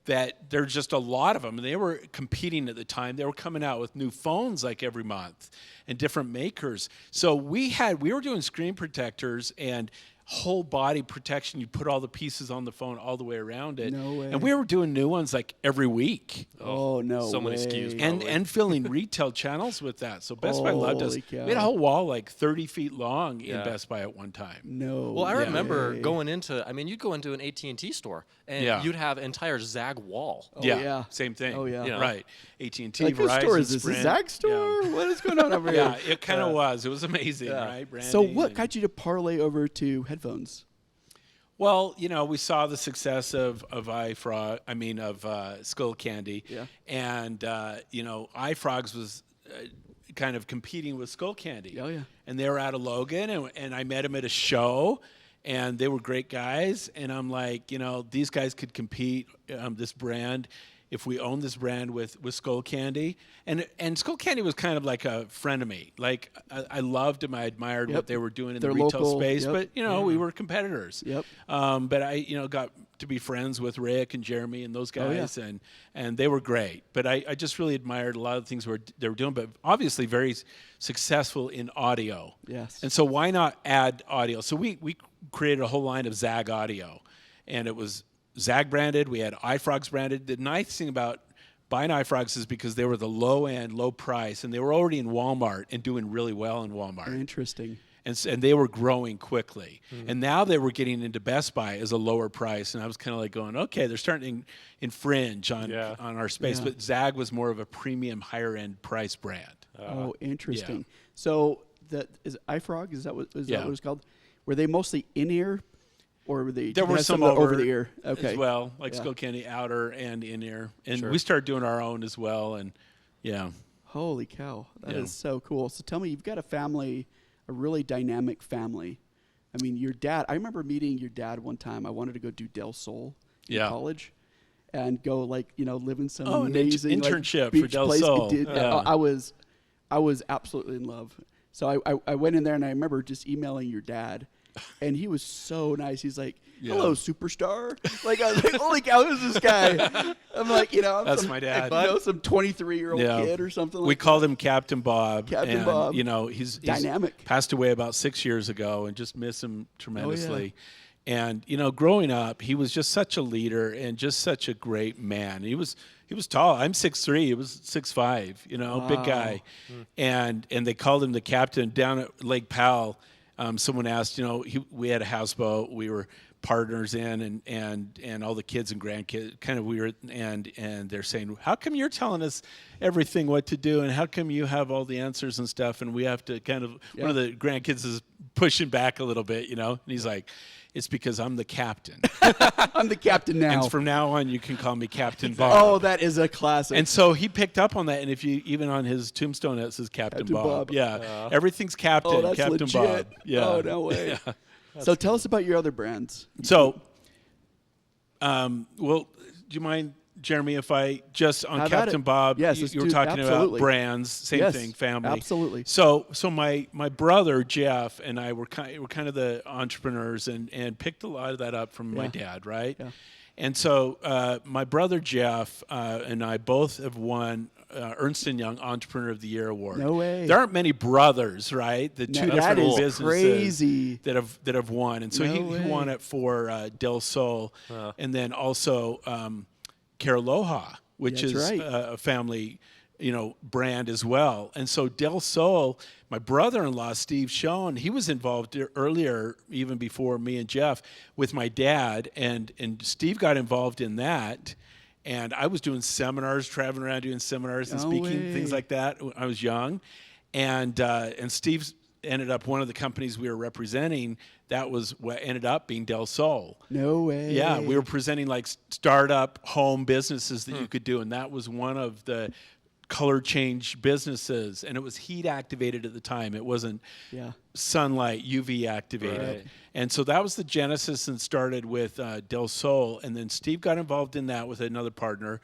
[SPEAKER 2] that there's just a lot of them. And they were competing at the time. They were coming out with new phones like every month and different makers. So we were doing screen protectors and whole body protection. You put all the pieces on the phone all the way around it.
[SPEAKER 1] No way.
[SPEAKER 2] And we were doing new ones like every week.
[SPEAKER 1] Oh, no
[SPEAKER 3] so many
[SPEAKER 1] way.
[SPEAKER 3] SKUs, bro.
[SPEAKER 2] And
[SPEAKER 3] Probably.
[SPEAKER 2] filling retail channels with that. So Best Buy loved us.
[SPEAKER 1] Holy cow.
[SPEAKER 2] We had a whole wall like 30 feet long in
[SPEAKER 3] Yeah.
[SPEAKER 2] Best Buy at one time.
[SPEAKER 1] No.
[SPEAKER 3] Well, I
[SPEAKER 2] Yeah.
[SPEAKER 3] remember
[SPEAKER 1] way.
[SPEAKER 3] going into, you'd go into an AT&T store, and
[SPEAKER 2] Yeah.
[SPEAKER 3] you'd have entire Zag wall.
[SPEAKER 1] Oh, yeah.
[SPEAKER 2] Same thing.
[SPEAKER 1] Oh, yeah.
[SPEAKER 3] You know.
[SPEAKER 2] Right. AT&T,
[SPEAKER 1] Like, whose
[SPEAKER 2] Verizon,
[SPEAKER 1] store is this?
[SPEAKER 2] Sprint.
[SPEAKER 1] A Zag store? What is going on over
[SPEAKER 2] Yeah,
[SPEAKER 1] here?
[SPEAKER 2] it kind of was. It was amazing,
[SPEAKER 3] Yeah.
[SPEAKER 2] right? Branding
[SPEAKER 1] So what
[SPEAKER 2] and-
[SPEAKER 1] got you to parlay over to headphones?
[SPEAKER 2] Well, we saw the success of Skull Candy,
[SPEAKER 1] Yeah.
[SPEAKER 2] and iFrogs was kind of competing with Skull Candy.
[SPEAKER 1] Oh, yeah.
[SPEAKER 2] And they were out of Logan, and I met them at a show, and they were great guys, and I'm like, these guys could compete this brand if we own this brand with Skull Candy, and Skull Candy was kind of like a friend of me. Like I loved them, I admired
[SPEAKER 1] Yep.
[SPEAKER 2] what they were doing in
[SPEAKER 1] They're
[SPEAKER 2] the retail
[SPEAKER 1] local,
[SPEAKER 2] space,
[SPEAKER 1] yep.
[SPEAKER 2] but we were competitors.
[SPEAKER 1] Yep.
[SPEAKER 2] But I got to be friends with Rick and Jeremy and those
[SPEAKER 1] Oh, yeah.
[SPEAKER 2] guys, and they were great. But I just really admired a lot of the things they were doing, but obviously very successful in audio.
[SPEAKER 1] Yes.
[SPEAKER 2] And so why not add audio? So we created a whole line of Zag audio, and it was Zag branded. We had iFrogs branded. The nice thing about buying iFrogs is because they were the low end, low price, and they were already in Walmart and doing really well in Walmart.
[SPEAKER 1] Interesting.
[SPEAKER 2] And they were growing quickly. And now they were getting into Best Buy as a lower price. And I was kind of like going, okay, they're starting to infringe on our space.
[SPEAKER 1] Yeah.
[SPEAKER 2] But Zag was more of a premium, higher end price brand.
[SPEAKER 1] Oh, interesting. So is iFrog? Is that what
[SPEAKER 2] Yeah.
[SPEAKER 1] it's called? Were they mostly in-ear or were they?
[SPEAKER 2] There
[SPEAKER 1] they
[SPEAKER 2] were
[SPEAKER 1] had
[SPEAKER 2] some
[SPEAKER 1] over the ear. Okay.
[SPEAKER 2] as well, like
[SPEAKER 1] Yeah.
[SPEAKER 2] Skull Candy outer and in ear, and
[SPEAKER 3] Sure.
[SPEAKER 2] we started doing our own as well, and yeah.
[SPEAKER 1] Holy cow, that is
[SPEAKER 2] Yeah.
[SPEAKER 1] so cool. So tell me, you've got a family, a really dynamic family. I mean, your dad. I remember meeting your dad one time. I wanted to go do Del Sol in
[SPEAKER 2] Yeah.
[SPEAKER 1] college, and go live in some
[SPEAKER 2] Oh, an
[SPEAKER 1] amazing
[SPEAKER 2] internship for
[SPEAKER 1] beach
[SPEAKER 2] Del
[SPEAKER 1] place.
[SPEAKER 2] Sol.
[SPEAKER 1] Dude,
[SPEAKER 2] Yeah.
[SPEAKER 1] I was absolutely in love. So I went in there and I remember just emailing your dad, and he was so nice. He's like, "Hello,
[SPEAKER 2] Yeah.
[SPEAKER 1] superstar." Like I was like, "Holy cow, who's this guy?" I'm like, I'm
[SPEAKER 2] That's
[SPEAKER 1] some,
[SPEAKER 2] my dad.
[SPEAKER 1] some 23-year-old
[SPEAKER 2] Yeah.
[SPEAKER 1] kid or something.
[SPEAKER 2] We
[SPEAKER 1] like
[SPEAKER 2] called him Captain Bob.
[SPEAKER 1] Captain
[SPEAKER 2] and,
[SPEAKER 1] Bob.
[SPEAKER 2] He's
[SPEAKER 1] Dynamic.
[SPEAKER 2] passed away about 6 years ago, and just miss him
[SPEAKER 1] Oh,
[SPEAKER 2] tremendously. And growing up, he was just such a leader and just such a great man. He was tall. I'm 6'3". He was 6'5". Big guy. And they called him the captain down at Lake Powell. Someone asked, we had a houseboat. We were partners in, and all the kids and grandkids kind of weird, and they're saying, how come you're telling us everything what to do, and how come you have all the answers and stuff, and we have to kind of one of the grandkids is pushing back a little bit, and he's like, it's because I'm the captain.
[SPEAKER 1] I'm the captain now.
[SPEAKER 2] And from now on, you can call me Captain Bob.
[SPEAKER 1] Oh, that is a classic.
[SPEAKER 2] And so he picked up on that, and if you even on his tombstone it says Captain
[SPEAKER 1] Captain
[SPEAKER 2] Bob.
[SPEAKER 1] Bob.
[SPEAKER 2] Yeah, everything's Captain.
[SPEAKER 1] oh, that's
[SPEAKER 2] Captain
[SPEAKER 1] legit.
[SPEAKER 2] Bob. Yeah.
[SPEAKER 1] Oh, no way. So tell us about your other brands.
[SPEAKER 2] So, do you mind, Jeremy, if I just on
[SPEAKER 1] Have at
[SPEAKER 2] Captain
[SPEAKER 1] it.
[SPEAKER 2] Bob?
[SPEAKER 1] Yes,
[SPEAKER 2] you
[SPEAKER 1] let's
[SPEAKER 2] were
[SPEAKER 1] do-
[SPEAKER 2] talking
[SPEAKER 1] absolutely.
[SPEAKER 2] about brands, same
[SPEAKER 1] Yes,
[SPEAKER 2] thing, family.
[SPEAKER 1] absolutely.
[SPEAKER 2] So my brother Jeff and I were kind of the entrepreneurs and picked a lot of that up from my
[SPEAKER 1] Yeah.
[SPEAKER 2] dad, right?
[SPEAKER 1] Yeah.
[SPEAKER 2] And so my brother Jeff and I both have won Ernst & Young Entrepreneur of the Year award.
[SPEAKER 1] No way.
[SPEAKER 2] There aren't many brothers, right? The two
[SPEAKER 1] that
[SPEAKER 2] different
[SPEAKER 1] is
[SPEAKER 2] businesses
[SPEAKER 1] crazy.
[SPEAKER 2] that have won, and so
[SPEAKER 1] No
[SPEAKER 2] he
[SPEAKER 1] way.
[SPEAKER 2] won it for Del Sol, and then also Caraloha, which
[SPEAKER 1] That's
[SPEAKER 2] is
[SPEAKER 1] right.
[SPEAKER 2] a family, brand as well. And so Del Sol, my brother-in-law Steve Schoen, he was involved earlier, even before me and Jeff, with my dad, and Steve got involved in that. And I was doing seminars, traveling around doing seminars and
[SPEAKER 1] No
[SPEAKER 2] speaking,
[SPEAKER 1] way.
[SPEAKER 2] things like that when I was young. And Steve ended up one of the companies we were representing. That was what ended up being Del Sol.
[SPEAKER 1] No way.
[SPEAKER 2] Yeah, we were presenting like startup home businesses that you could do, and that was one of the color change businesses, and it was heat activated at the time. It wasn't
[SPEAKER 1] Yeah.
[SPEAKER 2] sunlight UV activated.
[SPEAKER 3] Right.
[SPEAKER 2] And so that was the genesis, and started with Del Sol, and then Steve got involved in that with another partner,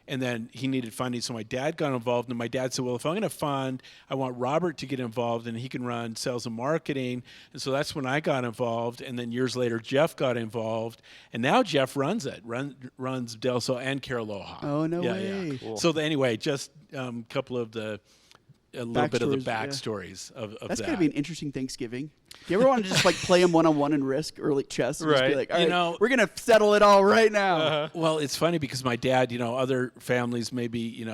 [SPEAKER 2] and then he needed funding, so my dad got involved, and my dad said, well, if I'm going to fund, I want Robert to get involved, and he can run sales and marketing. And so that's when I got involved, and then years later Jeff got involved, and now Jeff runs it, runs Del Sol and Caraloha.
[SPEAKER 1] Oh, no
[SPEAKER 2] yeah,
[SPEAKER 1] way.
[SPEAKER 2] Yeah.
[SPEAKER 3] Cool.
[SPEAKER 2] So anyway, just a couple of a little bit of the
[SPEAKER 1] Backstories, yeah.
[SPEAKER 2] backstories of
[SPEAKER 1] That's
[SPEAKER 2] that.
[SPEAKER 1] going to be an interesting Thanksgiving. Do you ever want to just play them one-on-one and Risk or like chess? And just be
[SPEAKER 3] Right.
[SPEAKER 1] like, all
[SPEAKER 2] You
[SPEAKER 1] right,
[SPEAKER 2] know-
[SPEAKER 1] we're going to settle it all right now.
[SPEAKER 2] Well, it's funny because my dad, other families maybe,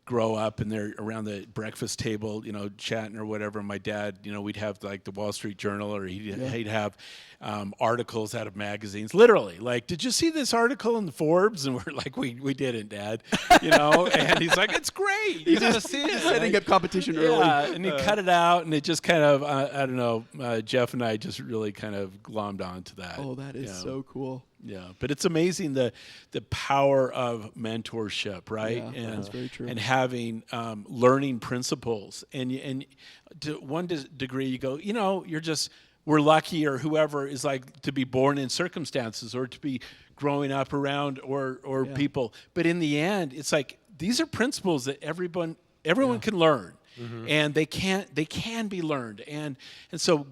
[SPEAKER 2] grow up and they're around the breakfast table, chatting or whatever. My dad, we'd have like the Wall Street Journal, or he'd have articles out of magazines. Literally, like, did you see this article in the Forbes? And we're like, we didn't, Dad. And he's like, it's great. You gotta see it.
[SPEAKER 1] Setting up competition early.
[SPEAKER 2] Yeah, and he cut it out, and it just kind of, I don't know, Jeff and I just really kind of glommed onto that.
[SPEAKER 1] Oh, that is so cool.
[SPEAKER 2] Yeah, but it's amazing the power of mentorship, right?
[SPEAKER 1] Yeah,
[SPEAKER 2] and
[SPEAKER 1] that's very true.
[SPEAKER 2] And having learning principles, and to one degree, you go, we're lucky, or whoever is like to be born in circumstances, or to be growing up around, or
[SPEAKER 1] Yeah.
[SPEAKER 2] people. But in the end, it's like these are principles that everyone can learn, and they can be learned, and so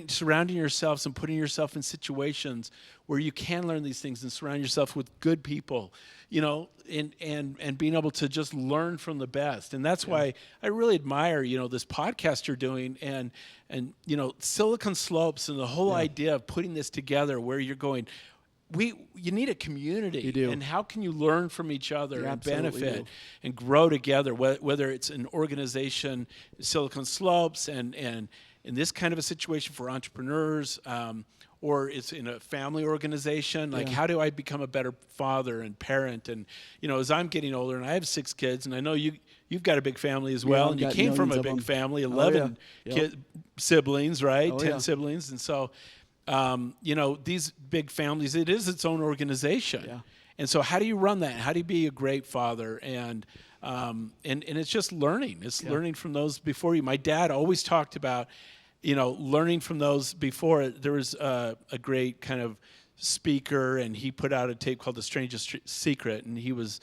[SPEAKER 2] surrounding yourselves and putting yourself in situations where you can learn these things, and surround yourself with good people, and being able to just learn from the best. And that's why I really admire, this podcast you're doing, and Silicon Slopes, and the whole idea of putting this together, where you're going, you need a community.
[SPEAKER 1] You do.
[SPEAKER 2] And how can you learn from each other
[SPEAKER 1] You
[SPEAKER 2] and
[SPEAKER 1] absolutely
[SPEAKER 2] benefit
[SPEAKER 1] do.
[SPEAKER 2] and grow together, whether it's an organization, Silicon Slopes, and in this kind of a situation for entrepreneurs, or it's in a family organization. Like,
[SPEAKER 1] Yeah.
[SPEAKER 2] how do I become a better father and parent? And, as I'm getting older, and I have 6 kids, and I know you've got a big family as well,
[SPEAKER 1] I've
[SPEAKER 2] and you
[SPEAKER 1] got
[SPEAKER 2] came from a
[SPEAKER 1] millions of
[SPEAKER 2] big
[SPEAKER 1] them.
[SPEAKER 2] family,
[SPEAKER 1] Oh,
[SPEAKER 2] 11
[SPEAKER 1] yeah. Yep.
[SPEAKER 2] siblings, right?
[SPEAKER 1] Oh,
[SPEAKER 2] 10
[SPEAKER 1] yeah.
[SPEAKER 2] siblings. And so these big families, it is its own organization.
[SPEAKER 1] Yeah.
[SPEAKER 2] And so how do you run that? How do you be a great father? And it's just learning. It's learning from those before you. My dad always talked about, learning from those before. There was a great kind of speaker, and he put out a tape called The Strangest Secret, and he was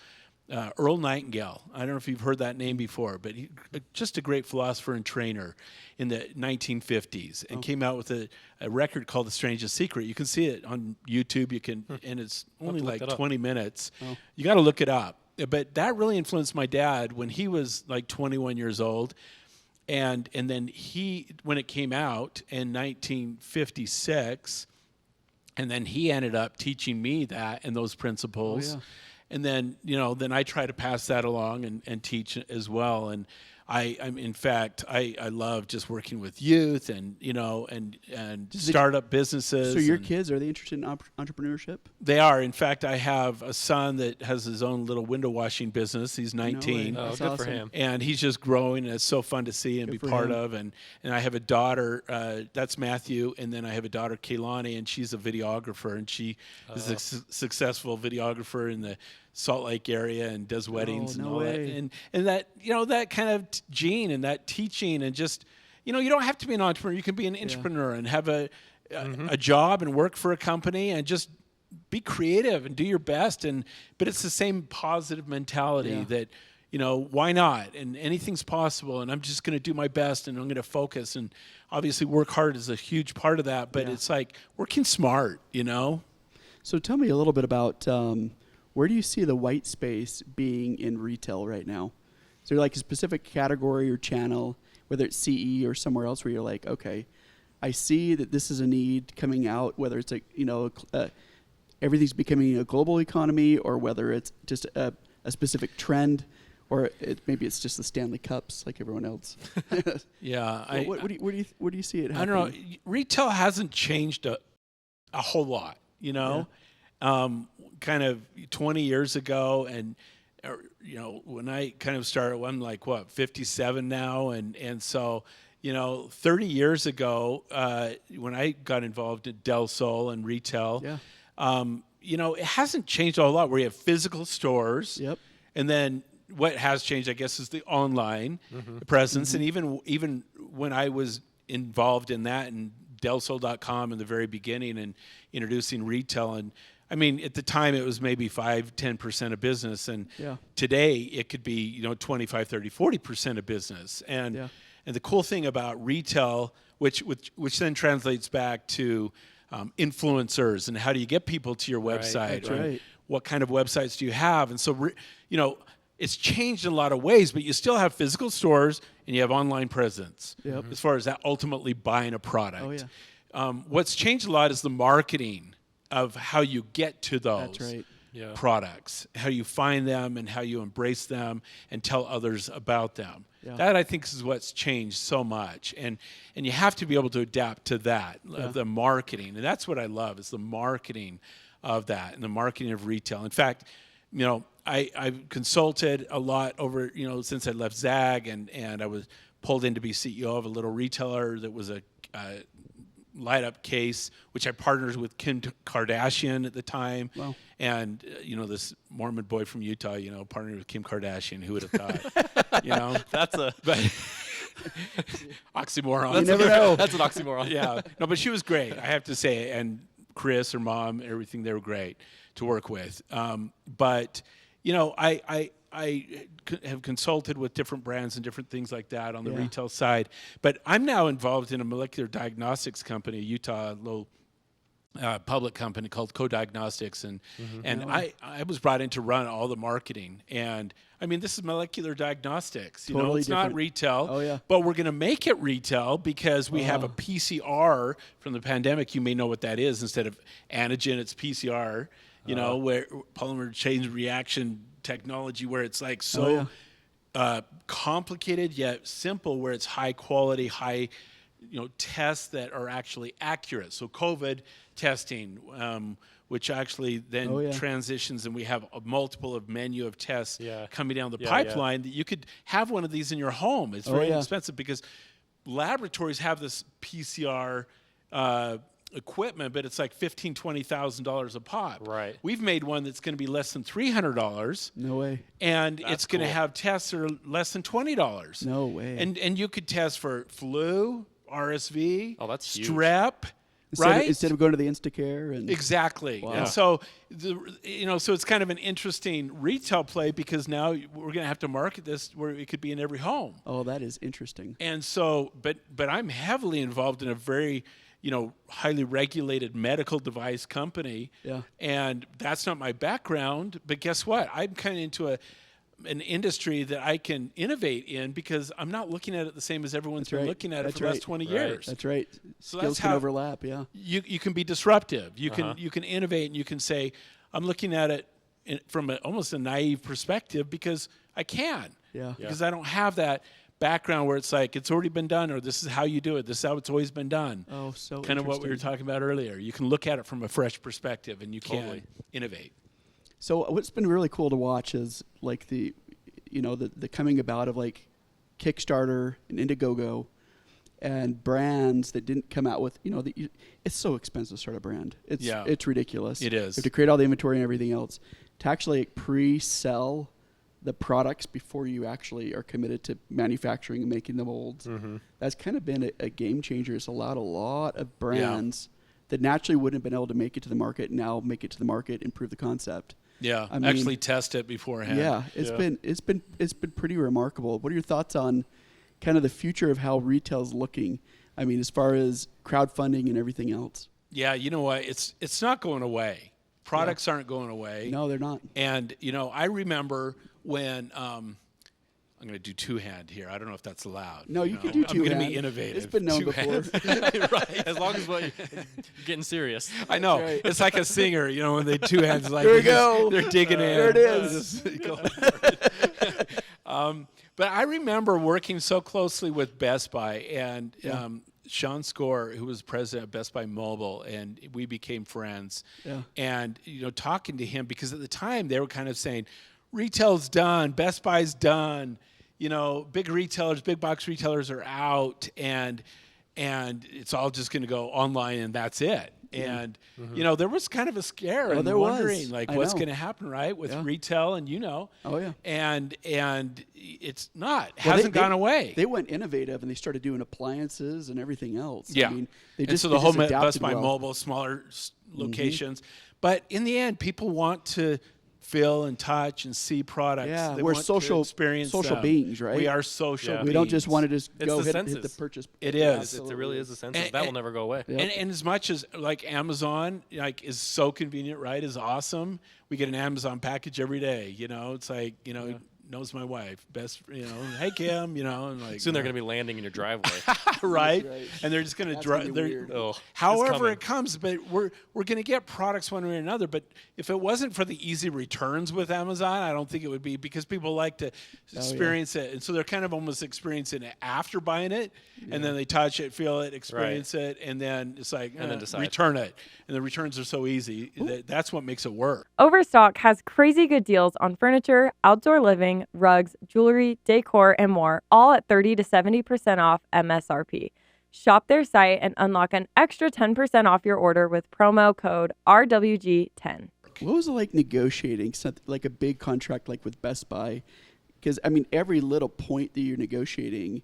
[SPEAKER 2] Earl Nightingale. I don't know if you've heard that name before, but he just a great philosopher and trainer in the 1950s, and came out with a record called The Strangest Secret. You can see it on YouTube. You can, and it's only like 20 minutes. You got to look it up. But that really influenced my dad when he was like 21 years old. And then when it came out in 1956, and then he ended up teaching me that and those principles. And then, then I try to pass that along and teach as well. And in fact, I love just working with youth and startup businesses.
[SPEAKER 1] So your kids, are they interested in entrepreneurship?
[SPEAKER 2] They are. In fact, I have a son that has his own little window washing business. He's 19.
[SPEAKER 3] Oh,
[SPEAKER 1] That's
[SPEAKER 3] good
[SPEAKER 1] awesome.
[SPEAKER 3] for him.
[SPEAKER 2] And he's just growing, and it's so fun to see and
[SPEAKER 1] Good
[SPEAKER 2] be
[SPEAKER 1] for
[SPEAKER 2] part
[SPEAKER 1] him.
[SPEAKER 2] of. And I have a daughter, that's Matthew, and then I have a daughter, Kaylani, and she's a videographer, and she is a successful videographer in the Salt Lake area and does weddings and
[SPEAKER 1] no
[SPEAKER 2] all
[SPEAKER 1] way.
[SPEAKER 2] that. And that, that kind of gene and that teaching, and just, you don't have to be an entrepreneur. You can be an entrepreneur and have a job and work for a company and just be creative and do your best. But it's the same positive mentality that, why not? And anything's possible, and I'm just going to do my best, and I'm going to focus. And obviously work hard is a huge part of that, but it's like working smart,
[SPEAKER 1] So tell me a little bit about where do you see the white space being in retail right now? Is there like a specific category or channel, whether it's CE or somewhere else, where you're like, okay, I see that this is a need coming out, whether it's everything's becoming a global economy, or whether it's just a specific trend, or maybe it's just the Stanley Cups like everyone else.
[SPEAKER 2] Yeah.
[SPEAKER 1] Where do you see it happening?
[SPEAKER 2] I don't know. Retail hasn't changed a whole lot, kind of 20 years ago. And, when I kind of started, I'm like, 57 now. And so, 30 years ago, when I got involved in Del Sol and retail, it hasn't changed a whole lot, where you have physical stores.
[SPEAKER 1] Yep.
[SPEAKER 2] And then what has changed, I guess, is the online presence. And even when I was involved in that and delsol.com in the very beginning and introducing retail, and I mean, at the time it was maybe 5-10% of business, and today it could be 25, 30, 40% of business. And the cool thing about retail, which then translates back to influencers, and how do you get people to your website?
[SPEAKER 1] That's right.
[SPEAKER 2] What kind of websites do you have? And so it's changed in a lot of ways, but you still have physical stores and you have online presence as far as that ultimately buying a product. What's changed a lot is the marketing of how you get to those products, how you find them and how you embrace them and tell others about them. That, I think, is what's changed so much. And you have to be able to adapt to that, the marketing. And that's what I love, is the marketing of that and the marketing of retail. In fact, I've consulted a lot over, since I left Zag, and I was pulled in to be CEO of a little retailer that was a light up case, which I partnered with Kim Kardashian at the time.
[SPEAKER 1] Wow.
[SPEAKER 2] And, this Mormon boy from Utah, partnered with Kim Kardashian. Who would have thought?
[SPEAKER 3] That's a
[SPEAKER 2] oxymoron.
[SPEAKER 1] You never know.
[SPEAKER 3] That's an oxymoron.
[SPEAKER 2] Yeah. No, but she was great, I have to say. And Chris, her mom, everything, they were great to work with. But, I have consulted with different brands and different things like that on the retail side. But I'm now involved in a molecular diagnostics company, a Utah little public company called Co-Diagnostics. And I was brought in to run all the marketing. And, I mean, this is molecular diagnostics.
[SPEAKER 1] Totally
[SPEAKER 2] it's not
[SPEAKER 1] different.
[SPEAKER 2] retail. But we're going to make it retail because we have a PCR from the pandemic. You may know what that is. Instead of antigen, it's PCR. Where polymer chain reaction technology, where it's like so complicated yet simple, where it's high quality, high tests that are actually accurate. So COVID testing, which actually then transitions, and we have a multiple of menu of tests coming down the pipeline, that you could have one of these in your home. It's very inexpensive because laboratories have this PCR equipment, but it's like $15,000, $20,000 a pop.
[SPEAKER 3] Right.
[SPEAKER 2] We've made one that's going to be less than $300,
[SPEAKER 1] No way.
[SPEAKER 2] and it's going to
[SPEAKER 3] cool.
[SPEAKER 2] have tests that are less than $20.
[SPEAKER 1] No way.
[SPEAKER 2] And you could test for flu, RSV,
[SPEAKER 3] Oh, that's huge.
[SPEAKER 2] strep,
[SPEAKER 1] Instead
[SPEAKER 2] right?
[SPEAKER 1] instead of going to the Instacare and
[SPEAKER 2] Exactly.
[SPEAKER 1] Wow.
[SPEAKER 2] And so, so it's kind of an interesting retail play because now we're going to have to market this where it could be in every home.
[SPEAKER 1] oh, that is interesting.
[SPEAKER 2] And so, but I'm heavily involved in a very, highly regulated medical device company.
[SPEAKER 1] Yeah.
[SPEAKER 2] And that's not my background. But guess what? I'm kind of into an industry that I can innovate in because I'm not looking at it the same as everyone's been
[SPEAKER 1] right.
[SPEAKER 2] looking at it
[SPEAKER 1] That's
[SPEAKER 2] for the last
[SPEAKER 1] right.
[SPEAKER 2] 20
[SPEAKER 3] Right.
[SPEAKER 2] years.
[SPEAKER 1] That's right.
[SPEAKER 2] So
[SPEAKER 1] Skills
[SPEAKER 2] that's
[SPEAKER 1] can
[SPEAKER 2] how-
[SPEAKER 1] overlap. Yeah.
[SPEAKER 2] You can be disruptive. You can innovate, and you can say, I'm looking at it from almost a naive perspective because I can.
[SPEAKER 1] Yeah.
[SPEAKER 2] Because I don't have that background where it's like it's already been done, or this is how you do it. This is how it's always been done.
[SPEAKER 1] Oh, so
[SPEAKER 2] kind of what we were
[SPEAKER 1] interesting.
[SPEAKER 2] talking about earlier. You can look at it from a fresh perspective, and you
[SPEAKER 3] Totally.
[SPEAKER 2] can innovate.
[SPEAKER 1] So what's been really cool to watch is like the coming about of like Kickstarter and Indiegogo and brands that didn't come out with, it's so expensive to start a brand. It's ridiculous.
[SPEAKER 2] It is.
[SPEAKER 1] You have to create all the inventory and everything else. To actually pre-sell the products before you actually are committed to manufacturing and making the molds, that's kind of been a game changer. It's allowed a lot of brands that naturally wouldn't have been able to make it to the market now make it to the market and prove the concept.
[SPEAKER 2] Yeah,
[SPEAKER 1] I mean-
[SPEAKER 2] actually test it beforehand.
[SPEAKER 1] Yeah, it's been pretty remarkable. What are your thoughts on kind of the future of how retail's looking? I mean, as far as crowdfunding and everything else.
[SPEAKER 2] Yeah, you know what? It's not going away. Products aren't going away.
[SPEAKER 1] No, they're not.
[SPEAKER 2] And I remember when I'm going to do two-hand here. I don't know if that's allowed.
[SPEAKER 1] No, you
[SPEAKER 2] know?
[SPEAKER 1] can do
[SPEAKER 2] I'm going to
[SPEAKER 1] two-hand.
[SPEAKER 2] be innovative.
[SPEAKER 1] It's been known before.
[SPEAKER 3] Right. As long as you're getting serious.
[SPEAKER 2] I know.
[SPEAKER 1] right.
[SPEAKER 2] It's like a singer, when they two hands like
[SPEAKER 1] There we
[SPEAKER 2] they just-
[SPEAKER 1] go.
[SPEAKER 2] They're digging in.
[SPEAKER 1] There it is.
[SPEAKER 2] Just go for it. But I remember working so closely with Best Buy and Sean Score, who was president of Best Buy Mobile, and we became friends.
[SPEAKER 1] Yeah.
[SPEAKER 2] And talking to him because at the time they were kind of saying, retail's done, Best Buy's done. Big retailers, big box retailers are out, and it's all just going to go online, and that's it. And there was kind of a scare and
[SPEAKER 1] there was.
[SPEAKER 2] wondering like
[SPEAKER 1] I
[SPEAKER 2] what's
[SPEAKER 1] know.
[SPEAKER 2] going to happen, right, with
[SPEAKER 1] Yeah.
[SPEAKER 2] retail, and
[SPEAKER 1] Oh, yeah.
[SPEAKER 2] and it's not
[SPEAKER 1] Well,
[SPEAKER 2] hasn't gone away.
[SPEAKER 1] They went innovative and they started doing appliances and everything else.
[SPEAKER 2] Yeah.
[SPEAKER 1] I mean, they
[SPEAKER 2] and
[SPEAKER 1] just
[SPEAKER 2] so
[SPEAKER 1] they
[SPEAKER 2] the whole
[SPEAKER 1] just adapted
[SPEAKER 2] Best Buy
[SPEAKER 1] well.
[SPEAKER 2] Mobile, smaller locations, but in the end, people want to feel and touch and see products.
[SPEAKER 1] Yeah,
[SPEAKER 2] They
[SPEAKER 1] we're
[SPEAKER 2] want to
[SPEAKER 1] social
[SPEAKER 2] experience
[SPEAKER 1] social
[SPEAKER 2] them.
[SPEAKER 1] beings, right?
[SPEAKER 2] We are social.
[SPEAKER 3] Yeah.
[SPEAKER 1] We don't just
[SPEAKER 2] beings.
[SPEAKER 1] want to just
[SPEAKER 3] It's
[SPEAKER 1] go
[SPEAKER 3] the
[SPEAKER 1] hit the
[SPEAKER 3] senses.
[SPEAKER 1] purchase.
[SPEAKER 2] It
[SPEAKER 1] Yeah,
[SPEAKER 2] is.
[SPEAKER 3] It really is a sense.
[SPEAKER 2] And-
[SPEAKER 3] That will
[SPEAKER 2] and-
[SPEAKER 3] never go away.
[SPEAKER 1] Yeah.
[SPEAKER 2] And as much as like Amazon is so convenient, right? Is awesome. We get an Amazon package every day. It's like knows my wife best. Hey Kim. And like
[SPEAKER 3] Soon they're going to be landing in your driveway.
[SPEAKER 2] right?
[SPEAKER 1] right.
[SPEAKER 2] And they're just going to
[SPEAKER 1] That's
[SPEAKER 2] drive.
[SPEAKER 1] gonna be weird.
[SPEAKER 3] Oh, it's
[SPEAKER 2] However
[SPEAKER 3] coming.
[SPEAKER 2] it comes, but we're going to get products one way or another. But if it wasn't for the easy returns with Amazon, I don't think it would be because people like to experience it, and so they're kind of almost experiencing it after buying it, and then they touch it, feel it, experience it, and then it's like
[SPEAKER 3] And then decide.
[SPEAKER 2] return it. And the returns are so easy. That's what makes it work.
[SPEAKER 4] Overstock has crazy good deals on furniture, outdoor living, rugs, jewelry, decor, and more, all at 30 to 70% off MSRP. Shop their site and unlock an extra 10% off your order with promo code RWG10.
[SPEAKER 1] What was it like negotiating something like a big contract like with Best Buy? Because I mean, every little point that you're negotiating,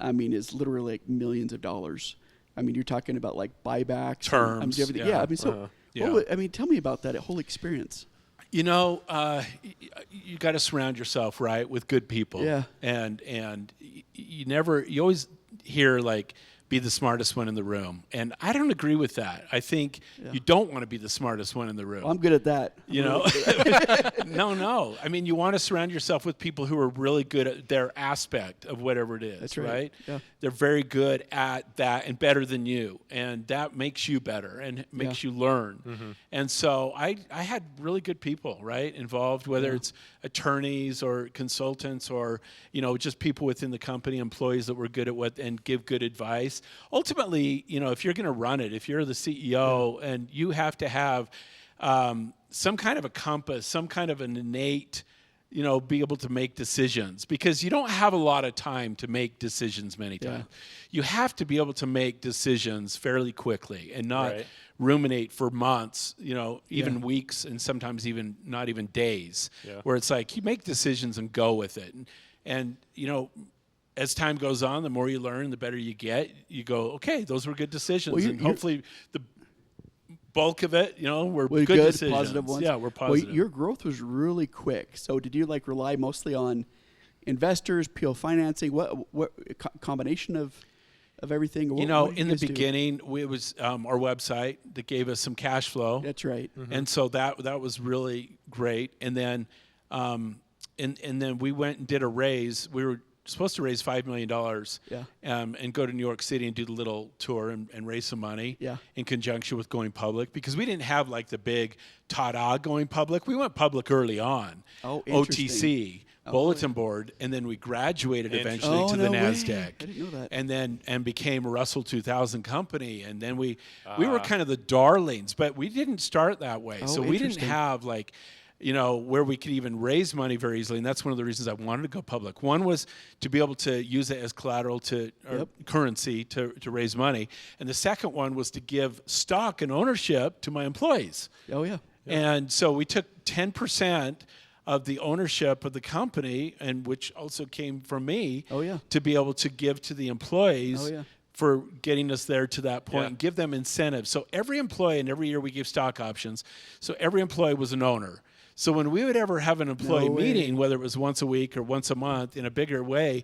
[SPEAKER 1] is literally like millions of dollars. I mean, you're talking about like buybacks,
[SPEAKER 2] Terms,
[SPEAKER 1] everything.
[SPEAKER 2] yeah.
[SPEAKER 1] I mean, so
[SPEAKER 2] Yeah.
[SPEAKER 1] tell me about that whole experience.
[SPEAKER 2] You got to surround yourself right with good people.
[SPEAKER 1] Yeah.
[SPEAKER 2] And you always hear like be the smartest one in the room, and I don't agree with that. I think you don't want to be the smartest one in the room.
[SPEAKER 1] Well, I'm good at that.
[SPEAKER 2] No. I mean, you want to surround yourself with people who are really good at their aspect of whatever it is.
[SPEAKER 1] That's right. Yeah.
[SPEAKER 2] They're very good at that and better than you, and that makes you better and makes you learn. And so I had really good people involved, whether it's attorneys or consultants or just people within the company, employees that were good at what and give good advice. Ultimately, if you're going to run it, if you're the CEO, and you have to have some kind of a compass, some kind of an innate be able to make decisions, because you don't have a lot of time to make decisions many times. You have to be able to make decisions fairly quickly and not
[SPEAKER 3] Right.
[SPEAKER 2] ruminate for months, even weeks, and sometimes even not even days,
[SPEAKER 3] Yeah.
[SPEAKER 2] where it's like you make decisions and go with it. And as time goes on, the more you learn, the better you get. You go, okay, those were good decisions.
[SPEAKER 1] Well,
[SPEAKER 2] and hopefully the bulk of it, were
[SPEAKER 1] Well,
[SPEAKER 2] good decisions.
[SPEAKER 1] positive ones.
[SPEAKER 2] Yeah, we're positive.
[SPEAKER 1] Well, your growth was really quick. So did you rely mostly on investors, PO financing? What combination of everything? What did
[SPEAKER 2] in the
[SPEAKER 1] guys do?
[SPEAKER 2] beginning, it was our website that gave us some cash flow.
[SPEAKER 1] That's right.
[SPEAKER 2] And so that was really great. And then, and then we went and did a raise. We were supposed to raise $5 million, and go to New York City and do the little tour and raise some money, in conjunction with going public, because we didn't have the big ta-da going public. We went public early on.
[SPEAKER 1] Oh, interesting.
[SPEAKER 2] OTC. Bulletin board, and then we graduated eventually
[SPEAKER 1] Oh,
[SPEAKER 2] to
[SPEAKER 1] no
[SPEAKER 2] the
[SPEAKER 1] way.
[SPEAKER 2] NASDAQ.
[SPEAKER 1] I didn't know that.
[SPEAKER 2] And became a Russell 2000 company, and then we were kind of the darlings, but we didn't start that way.
[SPEAKER 1] Oh,
[SPEAKER 2] So we didn't
[SPEAKER 1] interesting.
[SPEAKER 2] have where we could even raise money very easily, and that's one of the reasons I wanted to go public. One was to be able to use it as collateral or currency to raise money, and the second one was to give stock and ownership to my employees.
[SPEAKER 1] Oh yeah.
[SPEAKER 2] And so we took 10% of the ownership of the company, and which also came from me, to be able to give to the employees for getting us there to that point, and give them incentives. So every employee, and every year we gave stock options, so every employee was an owner. So when we would ever have an employee meeting, whether it was once a week or once a month in a bigger way,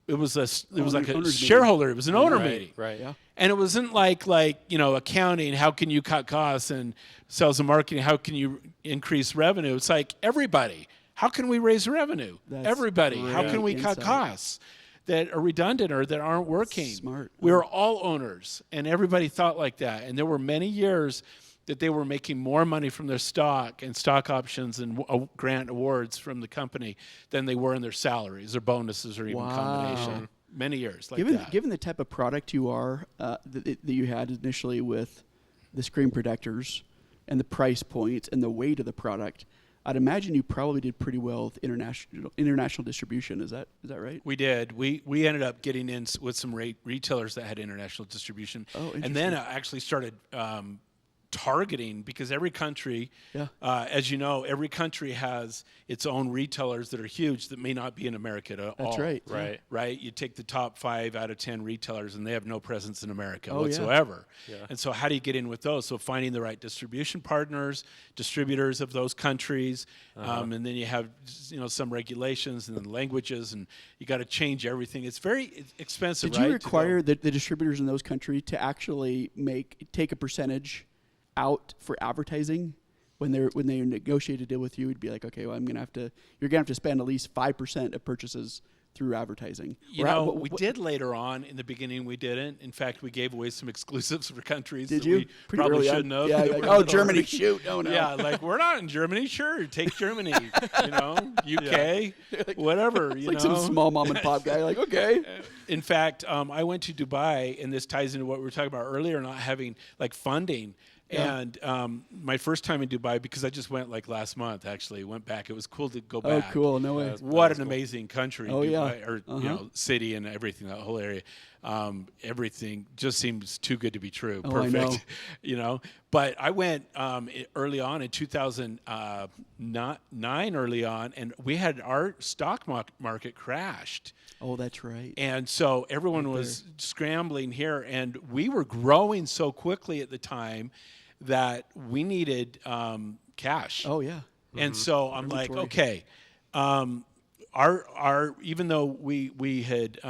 [SPEAKER 2] it was like a shareholder. It was an owner meeting.
[SPEAKER 3] Right. Yeah.
[SPEAKER 2] And it wasn't like accounting, how can you cut costs, and sales and marketing, how can you increase revenue? It's like everybody, how can we raise revenue?
[SPEAKER 1] That's
[SPEAKER 2] Everybody, how
[SPEAKER 1] great
[SPEAKER 2] can we cut
[SPEAKER 1] insight.
[SPEAKER 2] costs that are redundant or that aren't working?
[SPEAKER 1] Smart.
[SPEAKER 2] We were all owners, and everybody thought like that. And there were many years that they were making more money from their stock and stock options and grant awards from the company than they were in their salaries or bonuses or even combination. Many years like that.
[SPEAKER 1] Given the type of product you are that you had initially with the screen protectors and the price point and the weight of the product, I'd imagine you probably did pretty well with international distribution. Is that right?
[SPEAKER 2] We did. We ended up getting in with some retailers that had international distribution.
[SPEAKER 1] Oh,
[SPEAKER 2] and then I actually started targeting, because every country, as you know, every country has its own retailers that are huge that may not be in America at all.
[SPEAKER 1] That's right.
[SPEAKER 2] Right. You take the top 5 out of 10 retailers, and they have no presence in America
[SPEAKER 1] Oh,
[SPEAKER 2] whatsoever.
[SPEAKER 3] Yeah.
[SPEAKER 2] And so how do you get in with those? So finding the right distribution partners, distributors of those countries, and then you have some regulations and then languages, and you got to change everything. It's very expensive.
[SPEAKER 1] Did you require the distributors in those countries to actually take a percentage out for advertising when they negotiate a deal with you? It'd be like, okay, well, you're gonna have to spend at least 5% of purchases through advertising.
[SPEAKER 2] We did later on. In the beginning, we didn't. In fact, we gave away some exclusives for countries
[SPEAKER 1] Did
[SPEAKER 2] that
[SPEAKER 1] you?
[SPEAKER 2] we
[SPEAKER 1] Pretty
[SPEAKER 2] probably
[SPEAKER 1] early on.
[SPEAKER 2] shouldn't have.
[SPEAKER 1] Yeah,
[SPEAKER 2] That
[SPEAKER 1] like,
[SPEAKER 2] were
[SPEAKER 1] oh,
[SPEAKER 2] already-
[SPEAKER 1] Germany, shoot. Oh, no.
[SPEAKER 2] Yeah, we're not in Germany. Sure, take Germany. UK, whatever.
[SPEAKER 1] It's like some small mom and pop guy. Like, okay.
[SPEAKER 2] In fact, I went to Dubai, and this ties into what we were talking about earlier, not having funding.
[SPEAKER 1] Yeah.
[SPEAKER 2] And my first time in Dubai, because I just went last month, actually went back. It was cool to go back.
[SPEAKER 1] Oh, cool. No way.
[SPEAKER 2] What an amazing country,
[SPEAKER 1] Oh, yeah.
[SPEAKER 2] Dubai, or city and everything, that whole area. Everything just seems too good to be true.
[SPEAKER 1] Oh, I
[SPEAKER 2] Perfect,
[SPEAKER 1] know.
[SPEAKER 2] But I went early on in 2009, early on, and we had our stock market crashed.
[SPEAKER 1] Oh, that's right.
[SPEAKER 2] And so everyone was scrambling here, and we were growing so quickly at the time that we needed cash.
[SPEAKER 1] Oh, yeah.
[SPEAKER 2] And so I'm like,
[SPEAKER 1] Inventory.
[SPEAKER 2] okay, our even though we had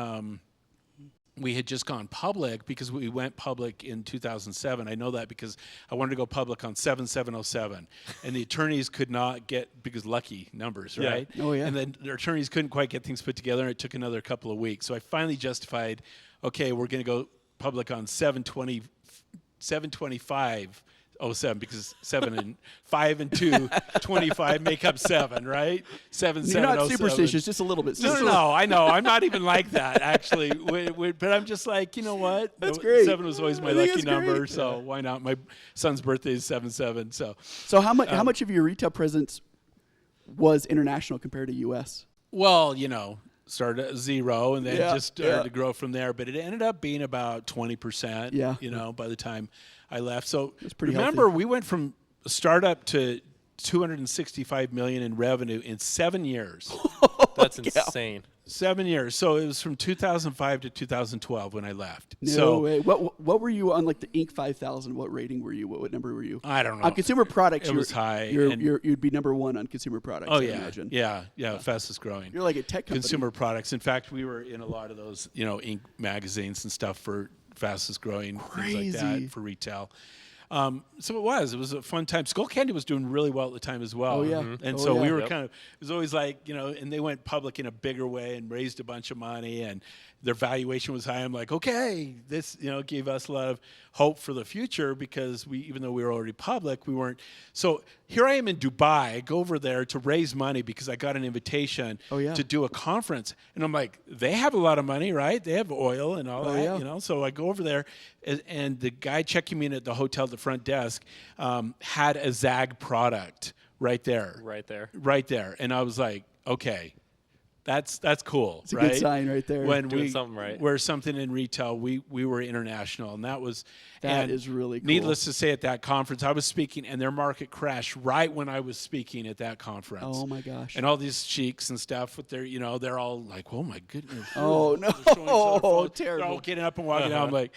[SPEAKER 2] just gone public, because we went public in 2007. I know that because I wanted to go public on 7707, and the attorneys could not get, because lucky numbers,
[SPEAKER 3] Yeah.
[SPEAKER 2] right?
[SPEAKER 1] Oh, yeah.
[SPEAKER 2] And then the attorneys couldn't quite get things put together, and it took another couple of weeks. So I finally justified, okay, we're going to go public on 7/25/07, because 7 and 5 and 2, 25 make up 7, right? 7,
[SPEAKER 1] You're
[SPEAKER 2] 7,
[SPEAKER 1] not
[SPEAKER 2] 07.
[SPEAKER 1] superstitious, just a little bit.
[SPEAKER 2] No, I know. I'm not even like that, actually. But I'm just like, you know what?
[SPEAKER 1] That's great.
[SPEAKER 2] 7 was always my
[SPEAKER 1] I think
[SPEAKER 2] lucky
[SPEAKER 1] that's great.
[SPEAKER 2] number, so why not? My son's birthday is 7/7, so.
[SPEAKER 1] So how much of your retail presence was international compared to U.S.?
[SPEAKER 2] Well, started at 0 and then
[SPEAKER 1] Yeah,
[SPEAKER 2] just started
[SPEAKER 1] yeah.
[SPEAKER 2] to grow from there. But it ended up being about 20%,
[SPEAKER 1] Yeah.
[SPEAKER 2] by the time I left. So
[SPEAKER 1] pretty
[SPEAKER 2] remember,
[SPEAKER 1] healthy.
[SPEAKER 2] we went from startup to 265 million in revenue in 7 years.
[SPEAKER 3] That's insane.
[SPEAKER 2] 7 years. So it was from 2005 to 2012 when I left.
[SPEAKER 1] No
[SPEAKER 2] so
[SPEAKER 1] way. What were you on, like the Inc. 5000? What rating were you? What number were you?
[SPEAKER 2] I don't know.
[SPEAKER 1] On consumer products,
[SPEAKER 2] It was high, and-
[SPEAKER 1] You'd be number 1 on consumer products.
[SPEAKER 2] Oh
[SPEAKER 1] I
[SPEAKER 2] yeah,
[SPEAKER 1] imagine.
[SPEAKER 2] yeah, fastest growing.
[SPEAKER 1] You're like a tech company.
[SPEAKER 2] Consumer products. In fact, we were in a lot of those, Inc. magazines and stuff for fastest growing things like
[SPEAKER 1] Crazy.
[SPEAKER 2] that for retail. So it was a fun time. Skull Candy was doing really well at the time as well.
[SPEAKER 1] Oh, yeah.
[SPEAKER 2] And
[SPEAKER 1] Oh,
[SPEAKER 2] so
[SPEAKER 1] yeah.
[SPEAKER 2] we were
[SPEAKER 3] Yep.
[SPEAKER 2] kind of, it was always like, and they went public in a bigger way and raised a bunch of money and their valuation was high. I'm like, okay, this, gave us a lot of hope for the future because even though we were already public, we weren't. So here I am in Dubai. I go over there to raise money because I got an invitation
[SPEAKER 1] Oh, yeah.
[SPEAKER 2] to do a conference. And I'm like, they have a lot of money, right? They have oil and all
[SPEAKER 1] Oh,
[SPEAKER 2] that,
[SPEAKER 1] yeah.
[SPEAKER 2] So I go over there and the guy checking me in at the hotel at the front desk had a Zag product right there.
[SPEAKER 3] Right there.
[SPEAKER 2] Right there. And I was like, okay, that's cool.
[SPEAKER 1] It's a
[SPEAKER 2] right?
[SPEAKER 1] good sign right there.
[SPEAKER 2] When
[SPEAKER 3] Doing
[SPEAKER 2] we
[SPEAKER 3] something right.
[SPEAKER 2] were something in retail, we were international, and that
[SPEAKER 1] That is really cool.
[SPEAKER 2] Needless to say, at that conference, I was speaking, and their market crashed right when I was speaking at that conference.
[SPEAKER 1] Oh, my gosh.
[SPEAKER 2] And all these sheiks and stuff with their, they're all like, oh my goodness.
[SPEAKER 1] Oh, no.
[SPEAKER 2] They're showing us their phones. They're
[SPEAKER 1] Terrible.
[SPEAKER 2] all getting up and walking out. I'm like,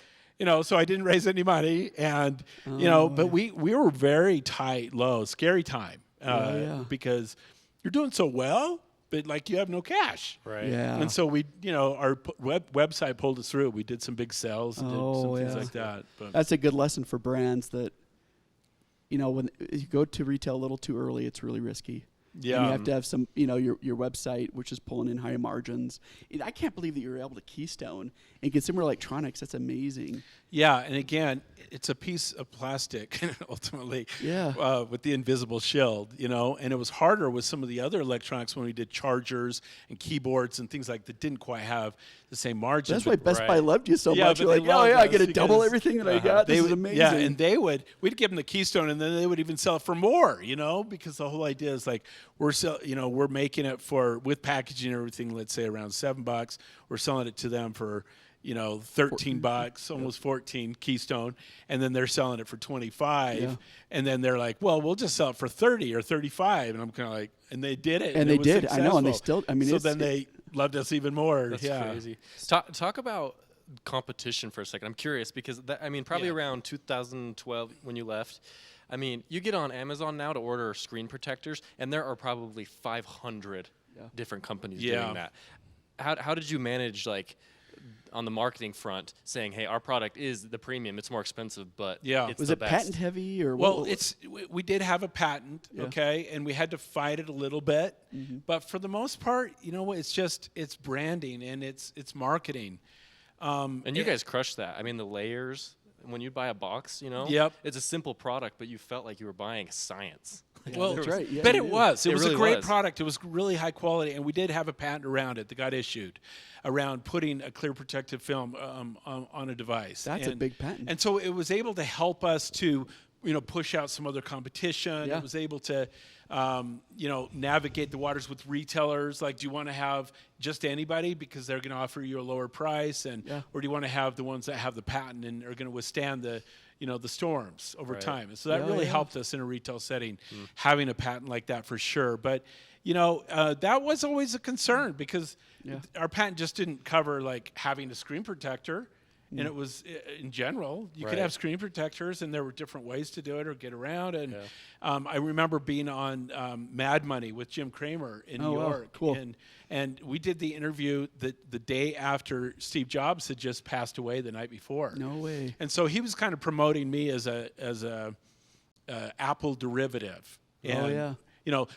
[SPEAKER 2] so I didn't raise any money, and but we were very tight, low, scary time,
[SPEAKER 1] yeah.
[SPEAKER 2] because you're doing so well, but like you have no cash.
[SPEAKER 3] Right.
[SPEAKER 1] Yeah.
[SPEAKER 2] And so we, our website pulled us through. We did some big sales and did some
[SPEAKER 1] Oh,
[SPEAKER 2] things
[SPEAKER 1] yeah.
[SPEAKER 2] like that. But
[SPEAKER 1] That's a good lesson for brands that, when you go to retail a little too early, it's really risky.
[SPEAKER 2] Yeah.
[SPEAKER 1] And you have to have some, your website, which is pulling in high margins. I can't believe that you were able to keystone in consumer electronics. That's amazing.
[SPEAKER 2] yeah, and again, it's a piece of plastic ultimately.
[SPEAKER 1] Yeah.
[SPEAKER 2] With the invisible shield, and it was harder with some of the other electronics when we did chargers and keyboards and things like that didn't quite have the same margins.
[SPEAKER 1] That's why Best Buy
[SPEAKER 3] Right.
[SPEAKER 1] loved you so
[SPEAKER 2] Yeah,
[SPEAKER 1] much.
[SPEAKER 2] but
[SPEAKER 1] You're
[SPEAKER 2] they
[SPEAKER 1] like, oh
[SPEAKER 2] loved
[SPEAKER 1] yeah, I
[SPEAKER 2] us
[SPEAKER 1] get to double
[SPEAKER 2] because-
[SPEAKER 1] everything that I got. This is
[SPEAKER 2] would,
[SPEAKER 1] amazing.
[SPEAKER 2] Yeah, and we'd give them the keystone, and then they would even sell it for more, because the whole idea is like we're making it with packaging and everything. Let's say around $7, we're selling it to them for $13, almost 14 Keystone, and then they're selling it for 25,
[SPEAKER 1] Yeah.
[SPEAKER 2] and then they're like, well, we'll just sell it for 30 or 35, and I'm kind of like, and they did it,
[SPEAKER 1] And
[SPEAKER 2] it
[SPEAKER 1] they
[SPEAKER 2] was
[SPEAKER 1] did. I know, and they
[SPEAKER 2] successful.
[SPEAKER 1] still- I mean,
[SPEAKER 2] so
[SPEAKER 1] it's-
[SPEAKER 2] then they loved us even more.
[SPEAKER 3] That's
[SPEAKER 2] yeah.
[SPEAKER 3] crazy. Talk about competition for a second. I'm curious because probably
[SPEAKER 2] Yeah.
[SPEAKER 3] around 2012 when you left. You get on Amazon now to order screen protectors, and there are probably 500 different companies
[SPEAKER 2] Yeah.
[SPEAKER 3] doing that. How did you manage on the marketing front, saying, "Hey, our product is the premium. It's more expensive, but
[SPEAKER 2] Yeah.
[SPEAKER 3] it's
[SPEAKER 1] was
[SPEAKER 3] the
[SPEAKER 1] it
[SPEAKER 3] best."
[SPEAKER 1] patent heavy or
[SPEAKER 2] Well,
[SPEAKER 1] what?
[SPEAKER 2] we did have a patent, okay, and we had to fight it a little bit, but for the most part, it's branding and it's marketing.
[SPEAKER 3] And you guys crushed that. The layers. When you buy a box,
[SPEAKER 2] Yep.
[SPEAKER 3] it's a simple product, but you felt like you were buying science.
[SPEAKER 2] Well,
[SPEAKER 1] that's right. Yeah,
[SPEAKER 2] but
[SPEAKER 1] you
[SPEAKER 2] it
[SPEAKER 1] do.
[SPEAKER 2] was. It was
[SPEAKER 3] really
[SPEAKER 2] a great
[SPEAKER 3] was.
[SPEAKER 2] product. It was really high quality, and we did have a patent around it that got issued around putting a clear protective film on a device.
[SPEAKER 1] That's a big patent.
[SPEAKER 2] And so it was able to help us to, push out some other competition.
[SPEAKER 1] Yeah.
[SPEAKER 2] It was able to, navigate the waters with retailers. Like, do you want to have just anybody because they're going to offer you a lower price, or do you want to have the ones that have the patent and are going to withstand the storms over
[SPEAKER 3] Right.
[SPEAKER 2] time? And so that
[SPEAKER 1] Yeah,
[SPEAKER 2] really
[SPEAKER 1] yeah.
[SPEAKER 2] helped us in a retail setting, having a patent like that for sure. But that was always a concern because our patent just didn't cover like having a screen protector. And it was in general, you could
[SPEAKER 3] Right.
[SPEAKER 2] have screen protectors, and there were different ways to do it or get around. And I remember being on Mad Money with Jim Cramer in New
[SPEAKER 1] Oh, wow.
[SPEAKER 2] York,
[SPEAKER 1] Cool.
[SPEAKER 2] and we did the interview the day after Steve Jobs had just passed away the night before.
[SPEAKER 1] No way.
[SPEAKER 2] And so he was kind of promoting me as a Apple derivative. And,
[SPEAKER 1] yeah.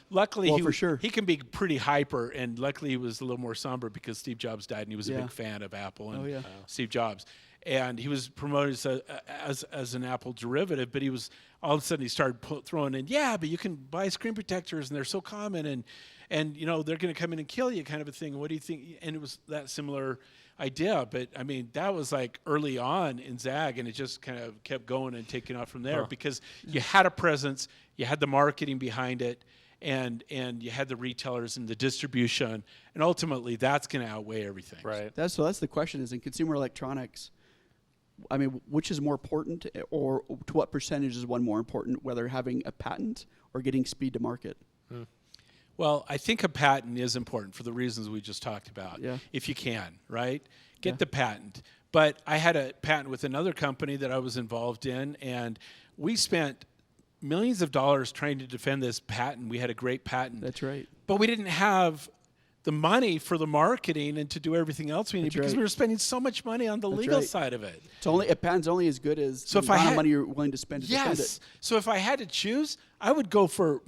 [SPEAKER 2] Luckily
[SPEAKER 1] Well, for sure.
[SPEAKER 2] he can be pretty hyper, and luckily he was a little more somber because Steve Jobs died, and he was a
[SPEAKER 1] Yeah.
[SPEAKER 2] big fan of Apple and
[SPEAKER 1] Oh, yeah.
[SPEAKER 2] Steve Jobs. And he was promoted as an Apple derivative, but he was all of a sudden he started throwing in, but you can buy screen protectors, and they're so common, and they're going to come in and kill you, kind of a thing. What do you think? And it was that similar idea, but that was like early on in Zag, and it just kind of kept going and taking off from there because you had a presence, you had the marketing behind it, and you had the retailers and the distribution, and ultimately that's going to outweigh everything.
[SPEAKER 3] Right.
[SPEAKER 1] That's the question is in consumer electronics. I mean, which is more important, or to what percentage is one more important, whether having a patent or getting speed to market?
[SPEAKER 2] Well, I think a patent is important for the reasons we just talked about.
[SPEAKER 1] Yeah.
[SPEAKER 2] If you can, right? Get
[SPEAKER 1] Yeah.
[SPEAKER 2] the patent. But I had a patent with another company that I was involved in, and we spent millions of dollars trying to defend this patent. We had a great patent.
[SPEAKER 1] That's right.
[SPEAKER 2] But we didn't have the money for the marketing and to do everything else we need
[SPEAKER 1] That's
[SPEAKER 2] because
[SPEAKER 1] right.
[SPEAKER 2] we were spending so much money on the
[SPEAKER 1] That's
[SPEAKER 2] legal
[SPEAKER 1] right.
[SPEAKER 2] side of it.
[SPEAKER 1] It's only a patent's only as good as
[SPEAKER 2] So
[SPEAKER 1] the
[SPEAKER 2] if I
[SPEAKER 1] amount of
[SPEAKER 2] had-
[SPEAKER 1] money you're willing to spend to defend
[SPEAKER 2] Yes.
[SPEAKER 1] it.
[SPEAKER 2] So if I had to choose, I would go for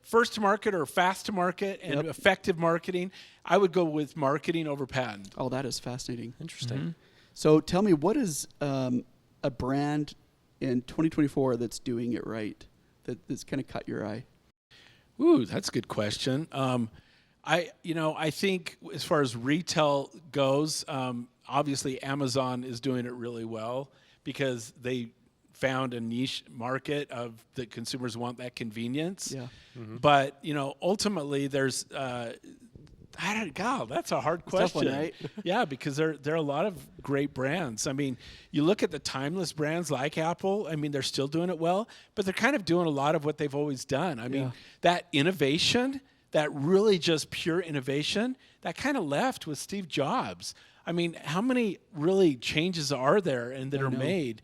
[SPEAKER 2] first to market or fast to market and
[SPEAKER 1] Yep.
[SPEAKER 2] effective marketing. I would go with marketing over patent.
[SPEAKER 1] Oh, that is fascinating.
[SPEAKER 3] Interesting.
[SPEAKER 1] So tell me, what is a brand in 2024 that's doing it right, that's kind of caught your eye?
[SPEAKER 2] Ooh, that's a good question. I think as far as retail goes, obviously Amazon is doing it really well because they found a niche market of that consumers want that convenience.
[SPEAKER 1] Yeah.
[SPEAKER 2] But ultimately, there's God, that's a hard
[SPEAKER 1] a tough one,
[SPEAKER 2] question,
[SPEAKER 1] right?
[SPEAKER 2] Yeah, because there are a lot of great brands. I mean, you look at the timeless brands like Apple. I mean, they're still doing it well, but they're kind of doing a lot of what they've always done. I mean,
[SPEAKER 1] Yeah.
[SPEAKER 2] that innovation, that really just pure innovation, that kind of left with Steve Jobs. I mean, how many really changes are there and that are
[SPEAKER 1] know.
[SPEAKER 2] made?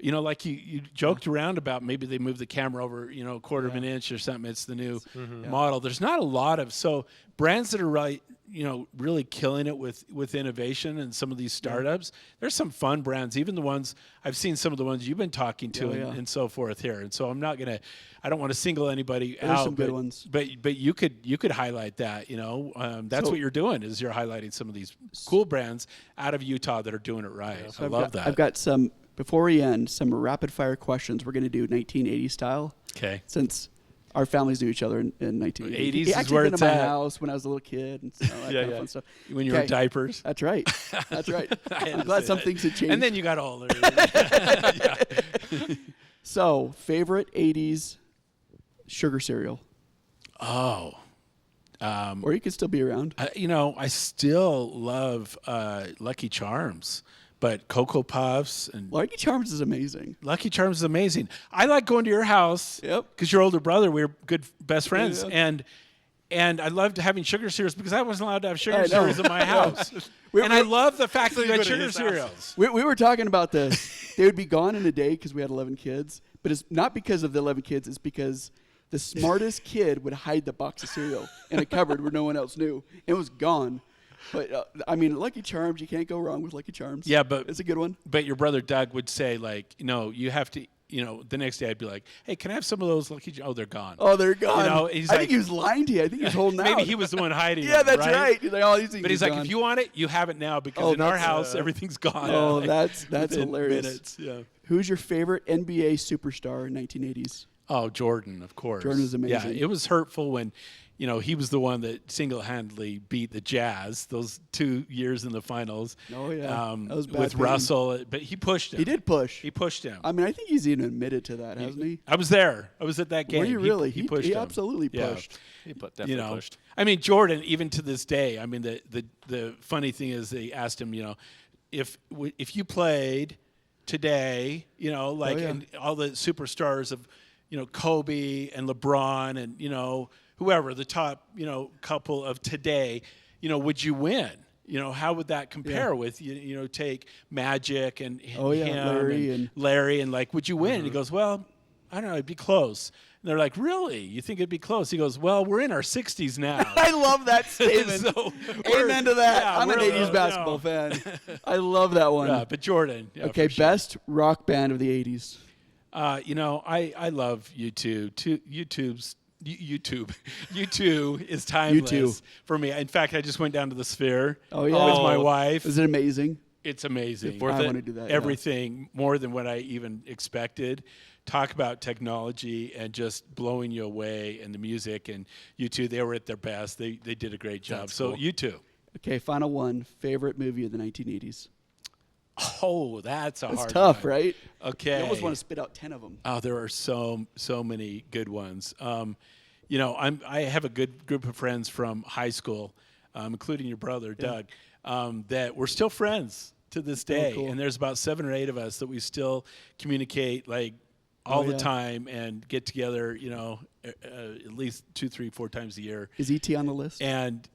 [SPEAKER 2] Like you joked around about maybe they moved the camera over, a quarter of an inch or something. It's the new model. There's not a lot of brands that are really killing it with innovation and some of these startups. There's some fun brands, even the ones I've seen some of the ones you've been talking to and so forth here. And so I don't want to single anybody
[SPEAKER 1] There's
[SPEAKER 2] out.
[SPEAKER 1] some good ones.
[SPEAKER 2] But you could highlight that. That's
[SPEAKER 1] So-
[SPEAKER 2] what you're doing is you're highlighting some of these cool brands out of Utah that are doing it right.
[SPEAKER 1] So
[SPEAKER 2] I love that.
[SPEAKER 1] I've got some, before we end, some rapid fire questions. We're going to do 1980 style,
[SPEAKER 2] Okay.
[SPEAKER 1] since our families knew each other in 1980.
[SPEAKER 2] 80s
[SPEAKER 1] He
[SPEAKER 2] is
[SPEAKER 1] actually
[SPEAKER 2] where
[SPEAKER 1] been
[SPEAKER 2] it's
[SPEAKER 1] to my
[SPEAKER 2] at.
[SPEAKER 1] house when I was a little kid and all that kind of fun stuff.
[SPEAKER 2] When you were
[SPEAKER 1] Okay.
[SPEAKER 2] diapers.
[SPEAKER 1] That's right. That's right.
[SPEAKER 2] I had
[SPEAKER 1] I'm
[SPEAKER 2] to
[SPEAKER 1] glad
[SPEAKER 2] say
[SPEAKER 1] some
[SPEAKER 2] that.
[SPEAKER 1] things had changed.
[SPEAKER 2] And then you got older.
[SPEAKER 1] So, favorite 80s sugar cereal?
[SPEAKER 2] Oh.
[SPEAKER 1] Or you could still be around.
[SPEAKER 2] I still love Lucky Charms, but Cocoa Puffs and
[SPEAKER 1] Lucky Charms is amazing.
[SPEAKER 2] Lucky Charms is amazing. I like going to your house
[SPEAKER 1] Yep.
[SPEAKER 2] because your older brother, we were good best friends,
[SPEAKER 1] Yeah.
[SPEAKER 2] and I loved having sugar cereals because I wasn't allowed to have
[SPEAKER 1] I
[SPEAKER 2] sugar
[SPEAKER 1] know.
[SPEAKER 2] cereals in my house. And I love the fact that you
[SPEAKER 3] you
[SPEAKER 2] had
[SPEAKER 3] go to
[SPEAKER 2] sugar
[SPEAKER 3] his house.
[SPEAKER 2] cereals.
[SPEAKER 1] We were talking about this. They would be gone in a day because we had 11 kids. But it's not because of the 11 kids. It's because the smartest kid would hide the box of cereal in a cupboard where no one else knew. It was gone. But, Lucky Charms, you can't go wrong with Lucky Charms.
[SPEAKER 2] Yeah, but
[SPEAKER 1] It's a good one.
[SPEAKER 2] But your brother Doug would say you have to. The next day I'd be like, "Hey, can I have some of those Lucky?" Oh, they're gone.
[SPEAKER 1] Oh, they're gone.
[SPEAKER 2] he's
[SPEAKER 1] I
[SPEAKER 2] like-
[SPEAKER 1] think he was lying to you. I think he was holding out.
[SPEAKER 2] Maybe he was the one hiding.
[SPEAKER 1] Yeah,
[SPEAKER 2] them,
[SPEAKER 1] that's right. He's like, oh, these things
[SPEAKER 2] But he's
[SPEAKER 1] are
[SPEAKER 2] like,
[SPEAKER 1] gone.
[SPEAKER 2] if you want it, you have it now because
[SPEAKER 1] Oh,
[SPEAKER 2] in our
[SPEAKER 1] that's,
[SPEAKER 2] house everything's gone.
[SPEAKER 1] Oh,
[SPEAKER 2] Like,
[SPEAKER 1] that's
[SPEAKER 2] within
[SPEAKER 1] hilarious.
[SPEAKER 2] Minutes. Yeah.
[SPEAKER 1] Who's your favorite NBA superstar in 1980s?
[SPEAKER 2] Oh, Jordan, of course.
[SPEAKER 1] Jordan was amazing.
[SPEAKER 2] Yeah, it was hurtful when, he was the one that single-handedly beat the Jazz those 2 years in the finals.
[SPEAKER 1] Oh, yeah. That was bad
[SPEAKER 2] with
[SPEAKER 1] for him.
[SPEAKER 2] Russell, but he pushed him.
[SPEAKER 1] He did push.
[SPEAKER 2] He pushed him.
[SPEAKER 1] I think he's even admitted to that, hasn't he?
[SPEAKER 2] I was there. I was at that game.
[SPEAKER 1] Were you really?
[SPEAKER 2] He pushed
[SPEAKER 1] He
[SPEAKER 2] him.
[SPEAKER 1] absolutely
[SPEAKER 2] Yeah.
[SPEAKER 1] pushed.
[SPEAKER 3] He definitely pushed.
[SPEAKER 2] Jordan, even to this day, the funny thing is they asked him, if you played today,
[SPEAKER 1] yeah.
[SPEAKER 2] and all the superstars of, Kobe and LeBron and, whoever, the top, couple of today, would you win? How would that compare with, take Magic and
[SPEAKER 1] Oh, yeah,
[SPEAKER 2] him
[SPEAKER 1] Larry
[SPEAKER 2] and would you win? And he goes, well, I don't know, it'd be close. And they're like, really? You think it'd be close? He goes, well, we're in our 60s now.
[SPEAKER 1] I love that statement.
[SPEAKER 2] So we're-
[SPEAKER 1] Amen to that.
[SPEAKER 2] yeah,
[SPEAKER 1] I'm an
[SPEAKER 2] we're,
[SPEAKER 1] 80s basketball fan. I love that one.
[SPEAKER 2] Yeah, but Jordan. Yeah,
[SPEAKER 1] Okay,
[SPEAKER 2] for sure.
[SPEAKER 1] best rock band of the 80s.
[SPEAKER 2] I love YouTube. YouTube. U2 is timeless
[SPEAKER 1] U2.
[SPEAKER 2] for me. In fact, I just went down to the Sphere
[SPEAKER 1] Oh, yeah.
[SPEAKER 2] with my wife.
[SPEAKER 1] Is it amazing?
[SPEAKER 2] It's amazing.
[SPEAKER 1] I want to do that. yeah.
[SPEAKER 2] Everything more than what I even expected. Talk about technology and just blowing you away, and the music and U2. They were at their best. They did a great job.
[SPEAKER 3] That's
[SPEAKER 2] So
[SPEAKER 3] cool.
[SPEAKER 2] U2.
[SPEAKER 1] Okay, final one. Favorite movie of the 1980s.
[SPEAKER 2] Oh, that's a
[SPEAKER 1] That's
[SPEAKER 2] hard
[SPEAKER 1] tough,
[SPEAKER 2] one.
[SPEAKER 1] right?
[SPEAKER 2] Okay.
[SPEAKER 1] You almost want to spit out 10 of them.
[SPEAKER 2] Oh, there are so many good ones. you know, I have a good group of friends from high school, including your brother, Doug, that we're still friends to this day.
[SPEAKER 1] cool.
[SPEAKER 2] And there's about 7 or 8 of us that we still communicate like all the
[SPEAKER 1] yeah.
[SPEAKER 2] time and get together, you know, at least 2, 3, 4 times a year.
[SPEAKER 1] Is ET on the list?
[SPEAKER 2] And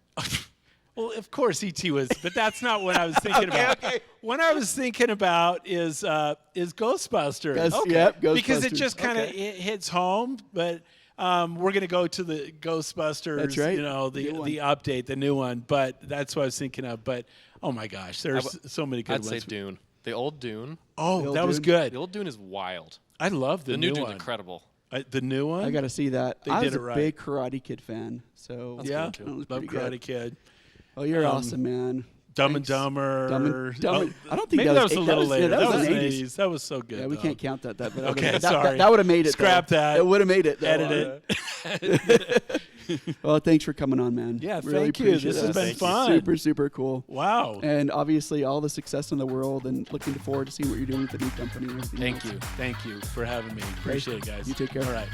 [SPEAKER 2] well, of course ET was, but that's not what I was thinking about.
[SPEAKER 1] okay.
[SPEAKER 2] What I was thinking about is Ghostbusters.
[SPEAKER 1] Yep, Ghostbusters.
[SPEAKER 2] Because it just kind of hits home, but we're gonna go to the Ghostbusters.
[SPEAKER 1] That's right.
[SPEAKER 2] You know,
[SPEAKER 1] The new one.
[SPEAKER 2] the update, the new one. But that's what I was thinking of. But oh my gosh, there's so many good
[SPEAKER 3] I'd
[SPEAKER 2] ones.
[SPEAKER 3] say Dune. The old Dune.
[SPEAKER 2] Oh,
[SPEAKER 1] The old
[SPEAKER 2] that was
[SPEAKER 1] Dune?
[SPEAKER 2] good.
[SPEAKER 3] The old Dune is wild.
[SPEAKER 2] I love
[SPEAKER 3] The
[SPEAKER 2] the
[SPEAKER 3] new
[SPEAKER 2] new
[SPEAKER 3] Dune's
[SPEAKER 2] one.
[SPEAKER 3] incredible.
[SPEAKER 2] The new one.
[SPEAKER 1] I got to see that.
[SPEAKER 2] They
[SPEAKER 1] I
[SPEAKER 2] did
[SPEAKER 1] was
[SPEAKER 2] it
[SPEAKER 1] a
[SPEAKER 2] right.
[SPEAKER 1] big Karate Kid fan, so
[SPEAKER 2] yeah,
[SPEAKER 3] good too.
[SPEAKER 1] that was
[SPEAKER 2] love
[SPEAKER 1] pretty
[SPEAKER 2] Karate
[SPEAKER 1] good.
[SPEAKER 2] Kid.
[SPEAKER 1] Oh, you're awesome, man.
[SPEAKER 2] Dumb
[SPEAKER 1] Thanks.
[SPEAKER 2] and Dumber.
[SPEAKER 1] Dumb I don't think
[SPEAKER 2] maybe
[SPEAKER 1] that was
[SPEAKER 2] a
[SPEAKER 1] that
[SPEAKER 2] little
[SPEAKER 1] was- yeah,
[SPEAKER 2] later.
[SPEAKER 1] that
[SPEAKER 2] that
[SPEAKER 1] was
[SPEAKER 2] was
[SPEAKER 1] the
[SPEAKER 2] the
[SPEAKER 1] 80s.
[SPEAKER 2] 80s. That was so good.
[SPEAKER 1] Yeah, we
[SPEAKER 2] though.
[SPEAKER 1] can't count that. But
[SPEAKER 2] Okay,
[SPEAKER 1] that,
[SPEAKER 2] sorry.
[SPEAKER 1] That would have made it.
[SPEAKER 2] Scrap
[SPEAKER 1] though.
[SPEAKER 2] that.
[SPEAKER 1] It would have made it. Though.
[SPEAKER 2] Edit it.
[SPEAKER 1] Well, thanks for coming on, man.
[SPEAKER 2] Yeah,
[SPEAKER 1] really
[SPEAKER 2] thank you.
[SPEAKER 1] appreciate
[SPEAKER 2] This has
[SPEAKER 1] it.
[SPEAKER 2] been
[SPEAKER 1] Thank
[SPEAKER 2] fun.
[SPEAKER 1] you. Super, super cool.
[SPEAKER 2] Wow.
[SPEAKER 1] And obviously, all the success in the world, and looking forward to seeing what you're doing with the new company and everything.
[SPEAKER 3] Thank
[SPEAKER 1] else.
[SPEAKER 3] you.
[SPEAKER 2] Thank you for having me. Appreciate it, guys.
[SPEAKER 1] You take care.
[SPEAKER 2] All right.